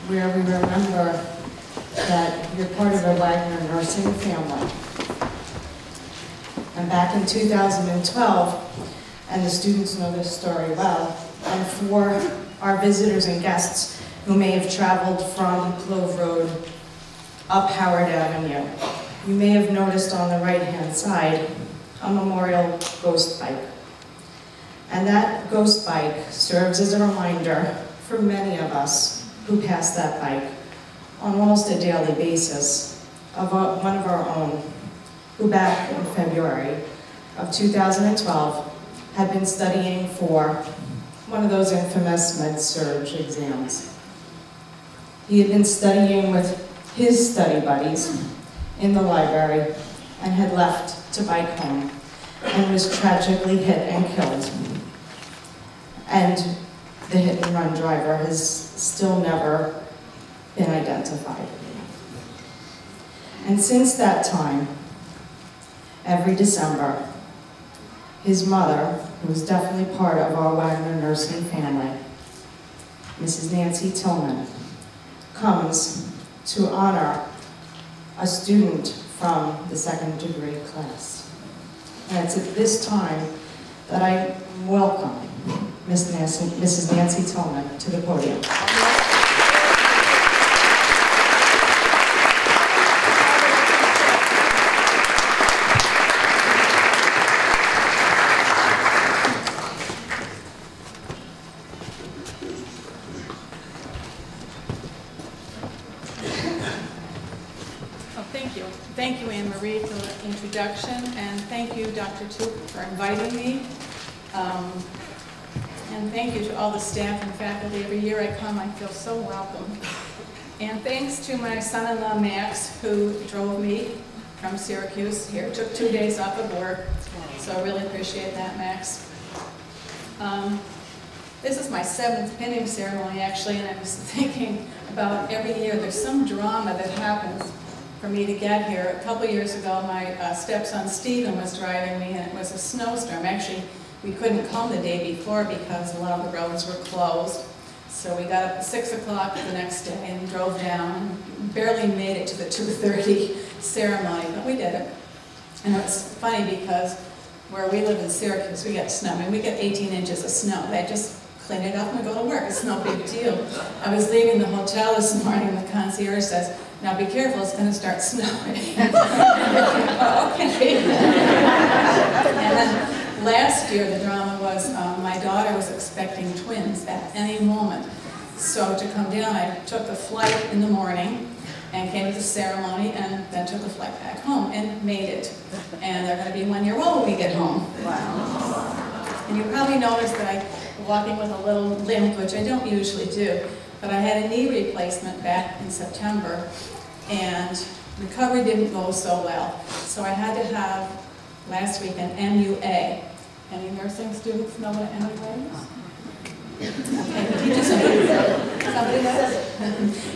where we remember that you're part of a Wagner nursing family. And back in 2012, and the students know this story well, and for our visitors and guests who may have traveled from Clove Road up Howard Avenue, you may have noticed on the right-hand side a memorial ghost bike. And that ghost bike serves as a reminder for many of us who pass that bike on almost a daily basis of one of our own who back in February of 2012 had been studying for one of those infamous med-surg exams. He had been studying with his study buddies in the library and had left to bike home and was tragically hit and killed. And the hit-and-run driver has still never been identified. And since that time, every December. His mother, who was definitely part of our Wagner nursing family, Mrs. Nancy Tillman, comes to honor a student from the second degree class. And it's at this time that I welcome Mrs. Nancy Tillman to the podium. Thank you, Anne Marie, for the introduction, and thank you, Dr. Toop, for inviting me. And thank you to all the staff and faculty. Every year I come, I feel so welcome. And thanks to my son-in-law, Max, who drove me from Syracuse here. Took 2 days off of work, so I really appreciate that, Max. This is my 7th pinning ceremony, actually, and I was thinking about every year there's some drama that happens for me to get here. A couple years ago, my stepson Stephen was driving me, and it was a snowstorm. Actually, we couldn't come the day before because a lot of the roads were closed. So we got up at 6 o'clock the next day and drove down, and barely made it to the 2:30 ceremony, but we did it. And it was funny because where we live in Syracuse, we get snow. I mean, we get 18 inches of snow. They just clean it up and go to work. It's no big deal. I was leaving the hotel this morning, and the concierge says, "Now be careful, it's going to start snowing." Oh, okay. And then last year the drama was my daughter was expecting twins at any moment. So to come down, I took the flight in the morning and came to the ceremony and then took the flight back home and made it. And they're going to be 1 year old when we get home. Wow. And you probably noticed that I'm walking with a little limp, which I don't usually do. But I had a knee replacement back in September, and recovery didn't go so well. So I had to have, last week, an MUA. Any nursing students know what an MUA is? Okay, the teacher somebody knows?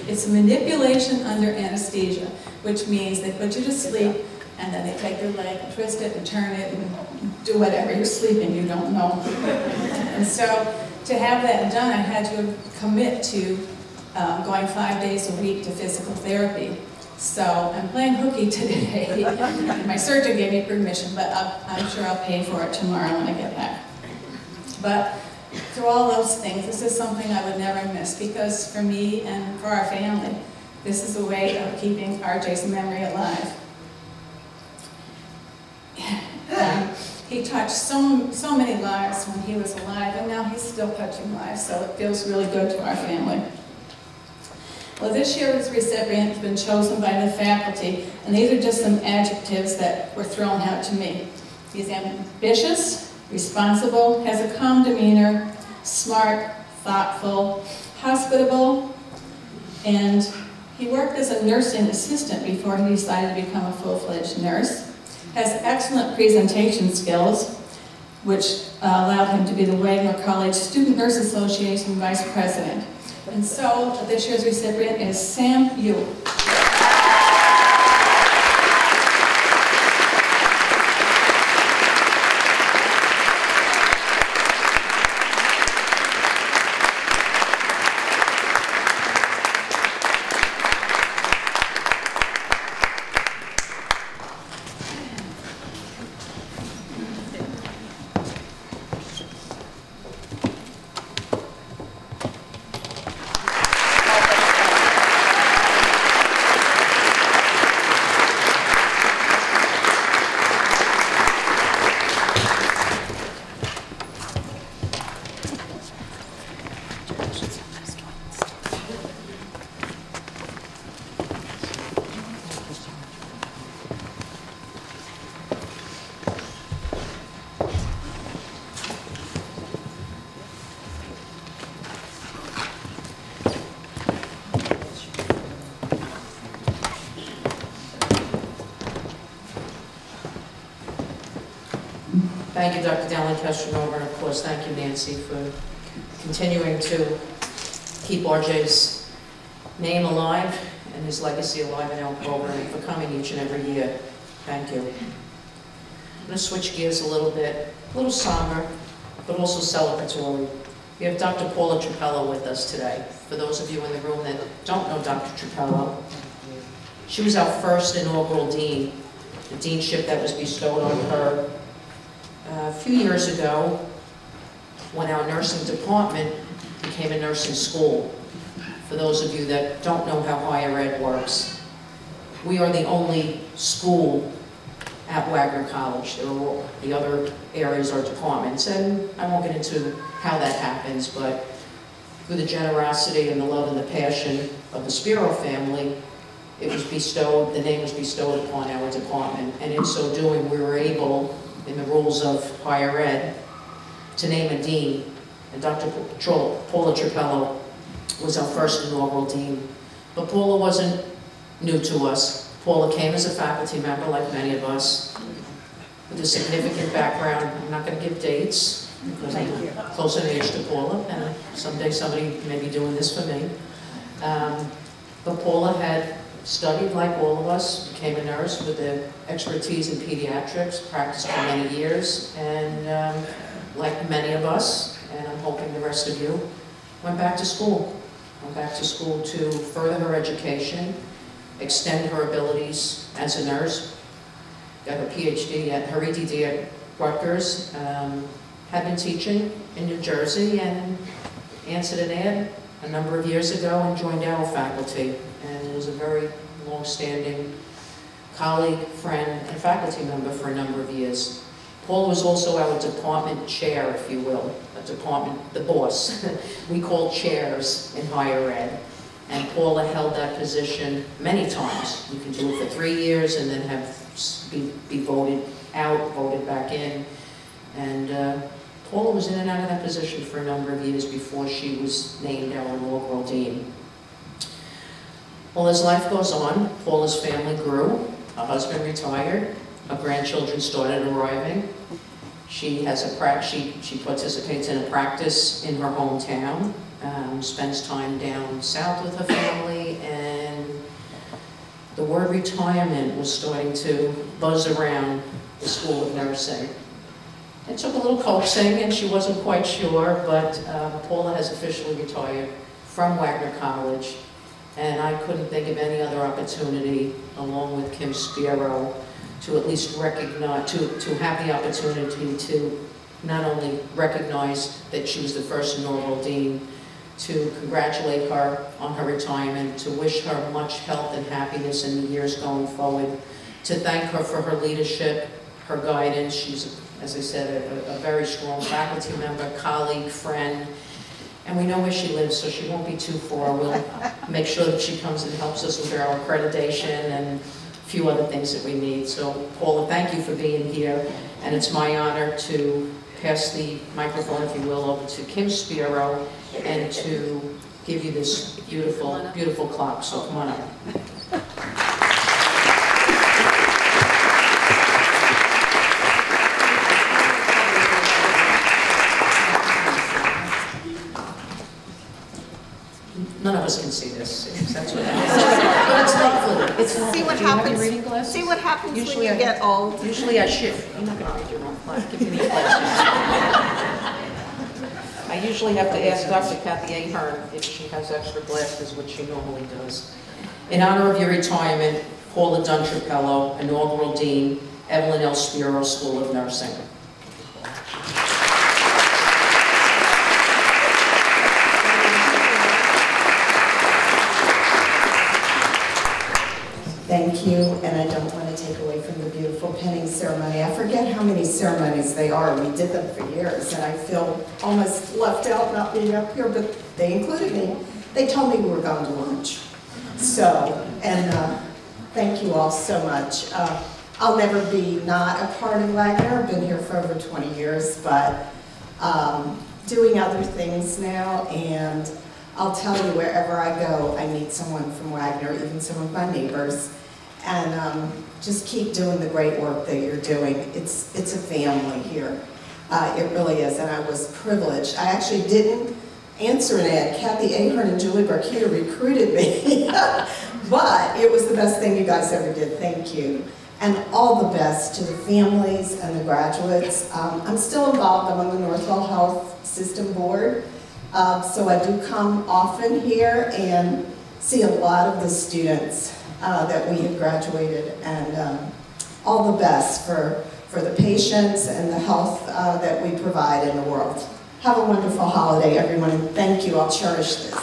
It's manipulation under anesthesia, which means they put you to sleep, and then they take your leg and twist it and turn it and do whatever. You're sleeping, you don't know. And so to have that done, I had to commit to going 5 days a week to physical therapy. So I'm playing hooky today. My surgeon gave me permission, but I'm sure I'll pay for it tomorrow when I get back. But through all those things, this is something I would never miss, because for me and for our family, this is a way of keeping RJ's memory alive. He touched so many lives when he was alive, and now he's still touching lives, so it feels really good to our family. Well, this year's recipient has been chosen by the faculty, and these are just some adjectives that were thrown out to me. He's ambitious, responsible, has a calm demeanor, smart, thoughtful, hospitable, and he worked as a nursing assistant before he decided to become a full-fledged nurse. Has excellent presentation skills, which allowed him to be the Wagner College Student Nurse Association Vice President. And so this year's recipient is Sam Yu. Thank you, Dr. Dallin-Castronova, and of course, thank you, Nancy, for continuing to keep RJ's name alive and his legacy alive in Elk Grove, and for coming each and every year. Thank you. I'm going to switch gears a little bit, a little somber, but also celebratory. We have Dr. Paula Trapello with us today. For those of you in the room that don't know Dr. Trapello, she was our first inaugural dean, the deanship that was bestowed on her a few years ago when our nursing department became a nursing school. For those of you that don't know how higher ed works, we are the only school at Wagner College. The other areas are departments, and I won't get into how that happens, but through the generosity and the love and the passion of the Spiro family, it was bestowed, the name was bestowed upon our department, and in so doing, we were able, in the rules of higher ed, to name a dean. And Dr. Paula Trapello was our first inaugural dean. But Paula wasn't new to us. Paula came as a faculty member, like many of us, with a significant background. I'm not going to give dates, because I'm close in age to Paula, and someday somebody may be doing this for me. But Paula had studied like all of us, became a nurse with an expertise in pediatrics, practiced for many years, and like many of us, and I'm hoping the rest of you, went back to school. Went back to school to further her education, extend her abilities as a nurse, got her PhD at her EDD at Rutgers, had been teaching in New Jersey, and answered an ad a number of years ago and joined our faculty, and was a very long-standing colleague, friend, and faculty member for a number of years. Paul was also our department chair, if you will, the boss. We call chairs in higher ed. And Paula held that position many times. You can do it for 3 years and then be voted out, voted back in. And Paula was in and out of that position for a number of years before she was named our inaugural dean. Well, as life goes on, Paula's family grew. Her husband retired. Her grandchildren started arriving. She participates in a practice in her hometown, spends time down south with her family, and the word retirement was starting to buzz around the School of Nursing. It took a little coaxing, and she wasn't quite sure, but Paula has officially retired from Wagner College, and I couldn't think of any other opportunity, along with Kim Spiro, to at least recognize, to have the opportunity to not only recognize that she was the first inaugural dean, to congratulate her on her retirement, to wish her much health and happiness in the years going forward, to thank her for her leadership, her guidance. She's, as I said, a very strong faculty member, colleague, friend, and we know where she lives, so she won't be too far. We'll make sure that she comes and helps us with our accreditation and a few other things that we need. So, Paula, thank you for being here, and it's my honor to pass the microphone, if you will, over to Kim Spiro, and to give you this beautiful, beautiful clock. So come on up. None of us can see this. That's what but it's lovely. It's lovely. See what happens. See what happens usually when you get old. Usually I shift. You're not going to read your own class. Give me these glasses. I usually have to ask Dr. Kathy Ahern if she has extra glasses, which she normally does. In honor of your retirement, Paula Trapello, inaugural dean, Evelyn L. Spiro School of Nursing. Thank you, and I don't want to take away from the beautiful pinning ceremony. I forget how many ceremonies they are. We did them for years, and I feel almost left out not being up here, but they included me. They told me we were going to lunch. So, and thank you all so much. I'll never be not a part of Wagner. I've been here for over 20 years, but doing other things now, and I'll tell you, wherever I go, I meet someone from Wagner, even some of my neighbors, and just keep doing the great work that you're doing. It's a family here. It really is, and I was privileged. I actually didn't answer an ad. Kathy Ahern and Julie Barquita recruited me, but it was the best thing you guys ever did. Thank you. And all the best to the families and the graduates. I'm still involved. I'm on the Northwell Health System Board. So I do come often here and see a lot of the students that we have graduated, and all the best for the patients and the health that we provide in the world. Have a wonderful holiday, everyone, and thank you. I'll cherish this.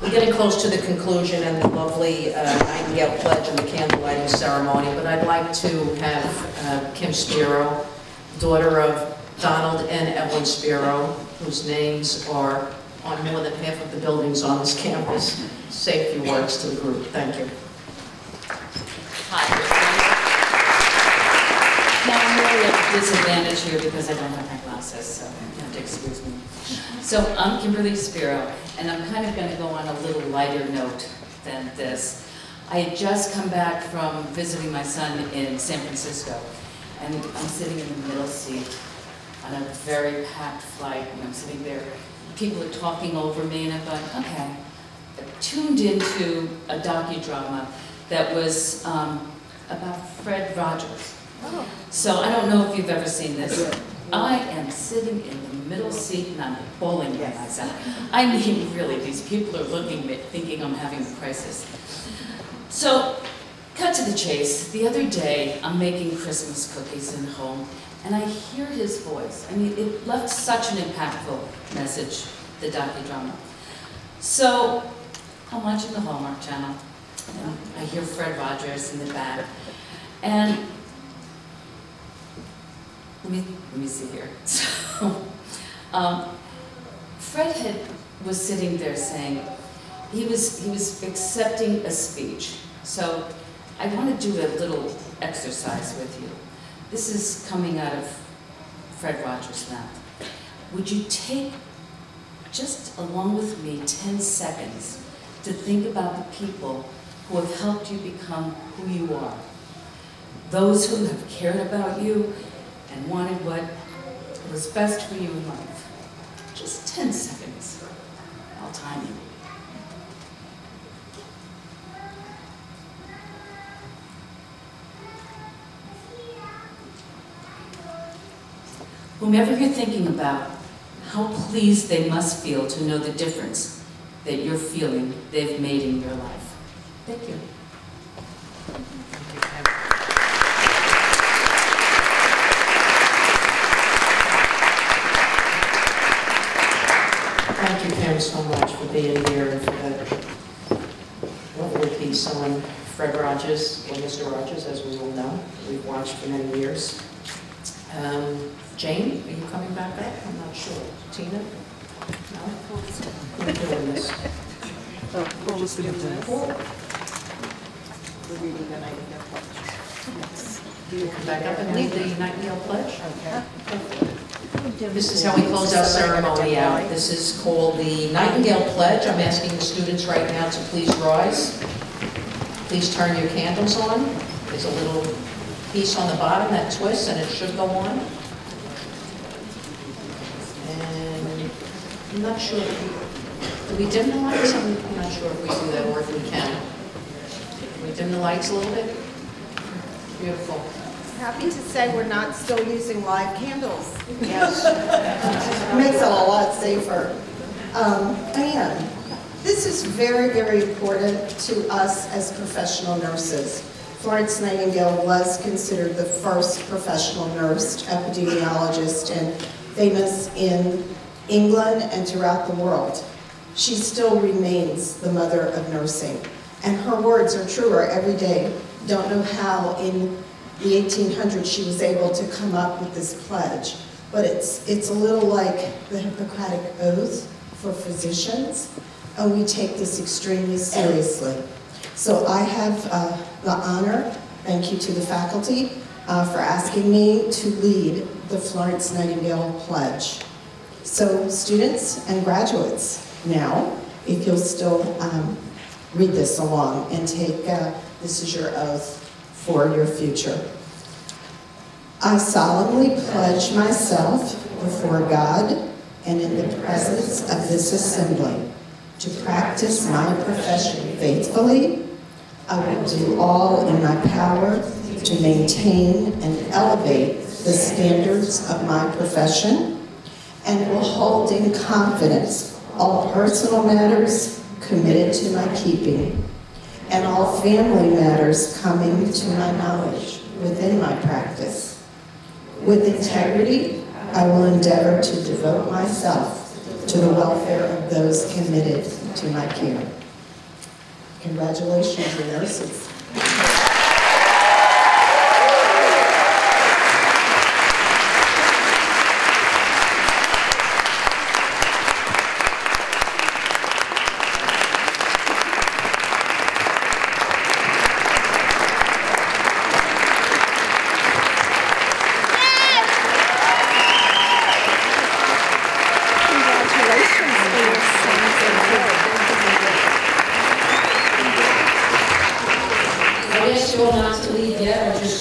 We're getting close to the conclusion and the lovely Nightingale Pledge and the candle lighting ceremony, but I'd like to have Kim Spiro, daughter of Donald and Evelyn Spiro, whose names are on more than half of the buildings on this campus, say a few words to the group. Thank you. Hi. Now I'm really at a disadvantage here because I don't have my glasses, so you have to excuse me. So I'm Kimberly Spiro, and I'm kind of going to go on a little lighter note than this. I had just come back from visiting my son in San Francisco, and I'm sitting in the middle seat on a very packed flight, and I'm sitting there. People are talking over me, and I thought, okay. I tuned into a docudrama that was about Fred Rogers. So I don't know if you've ever seen this. I am sitting in the middle seat and I'm bawling by myself. I mean, really, these people are looking at me thinking I'm having a crisis. So, cut to the chase. The other day, I'm making Christmas cookies in home, and I hear his voice. I mean, it left such an impactful message, the docudrama. So, I'm watching the Hallmark Channel, and I hear Fred Rogers in the back, and let me see here. So, Fred was sitting there saying, he was accepting a speech. So I want to do a little exercise with you. This is coming out of Fred Rogers' mouth. Would you take, just along with me, 10 seconds to think about the people who have helped you become who you are? Those who have cared about you and wanted what was best for you in life. Just 10 seconds. I'll time you. Whomever you're thinking about, how pleased they must feel to know the difference that you're feeling they've made in your life. Thank you. Thank you, Kim, so much for being here and for that lovely piece on Fred Rogers, or Mr. Rogers, as we all know. We've watched for many years. Jane, are you coming back up? I'm not sure. Tina? No? We're doing this. We're just going to do this. We're reading the Nightingale Pledge. Do you come back up and read the Nightingale Pledge? Okay. This is how we close our ceremony out. This is called the Nightingale Pledge. I'm asking the students right now to please rise. Please turn your candles on. There's a little piece on the bottom that twists and it should go on. And I'm not sure, do we dim the lights? I'm not sure if we do that or if we can. Can we dim the lights a little bit? Beautiful. Happy to say we're not still using live candles. Yes. Makes it a lot safer. And this is very, very important to us as professional nurses. Florence Nightingale was considered the first professional nurse, epidemiologist, and famous in England and throughout the world. She still remains the mother of nursing. And her words are truer every day. Don't know how in the 1800s she was able to come up with this pledge, but it's a little like the Hippocratic Oath for physicians, and we take this extremely seriously. So I have the honor, thank you to the faculty, for asking me to lead the Florence Nightingale Pledge. So students and graduates, now, if you'll still read this along and take, this is your oath for your future. I solemnly pledge myself before God and in the presence of this assembly, to practice my profession faithfully. I will do all in my power to maintain and elevate the standards of my profession, and will hold in confidence all personal matters committed to my keeping, and all family matters coming to my knowledge within my practice. With integrity, I will endeavor to devote myself to the welfare of those committed to my care. Congratulations, nurses.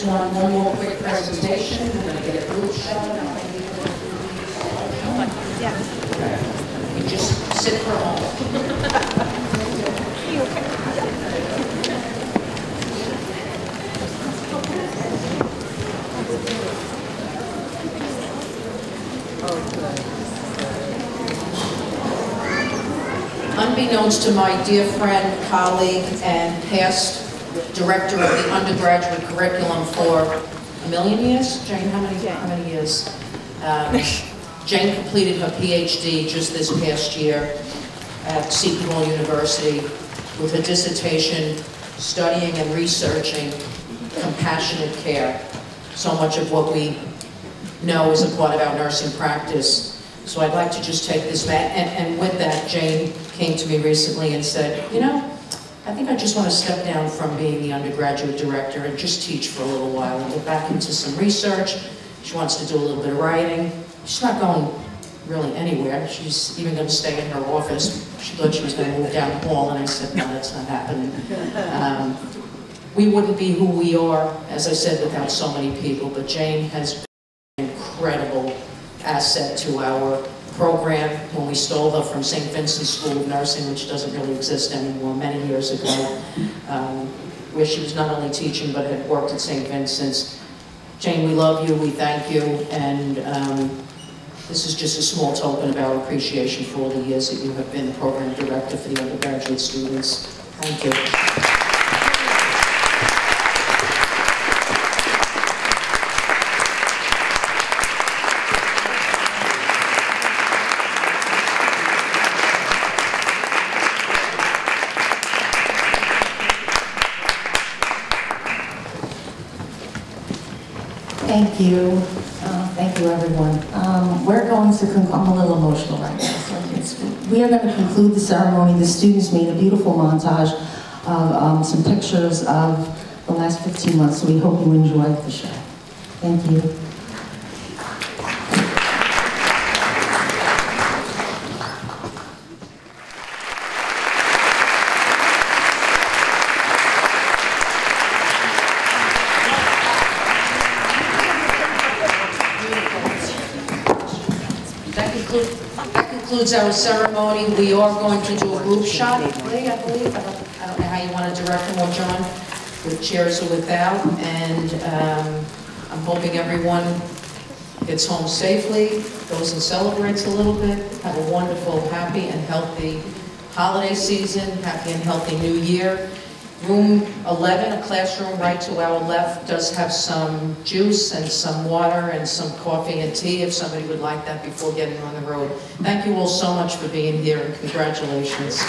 One more quick presentation. We're going to get a group shot. You just sit for a moment. Unbeknownst to my dear friend, colleague, and past director of the undergraduate curriculum for a million years. Jane, how many years? Jane completed her PhD just this past year at Seton Hall University with her dissertation studying and researching compassionate care. So much of what we know is a part of our nursing practice. So I'd like to just take this back, and with that, Jane came to me recently and said, you know, I think I just want to step down from being the undergraduate director and just teach for a little while and get back into some research. She wants to do a little bit of writing. She's not going really anywhere. She's even going to stay in her office. She thought she was going to move down the hall, and I said, no, that's not happening. We wouldn't be who we are, as I said, without so many people, but Jane has been an incredible asset to our program. When we stole her from St. Vincent's School of Nursing, which doesn't really exist anymore, many years ago, where she was not only teaching but had worked at St. Vincent's. Jane, we love you, we thank you, and this is just a small token of our appreciation for all the years that you have been program director for the undergraduate students. Thank you. Thank you. Thank you, everyone. We're going to conclude. I'm a little emotional right now. So we are going to conclude the ceremony. The students made a beautiful montage of some pictures of the last 15 months, so we hope you enjoyed the show. Thank you. That concludes our ceremony. We are going to do a group shot, Lee, I believe. I don't know how you want to direct them or John, with chairs or without. And I'm hoping everyone gets home safely, goes and celebrates a little bit. Have a wonderful, happy, and healthy holiday season. Happy and healthy New Year. Room 11, a classroom right to our left, does have some juice and some water and some coffee and tea if somebody would like that before getting on the road. Thank you all so much for being here, and congratulations.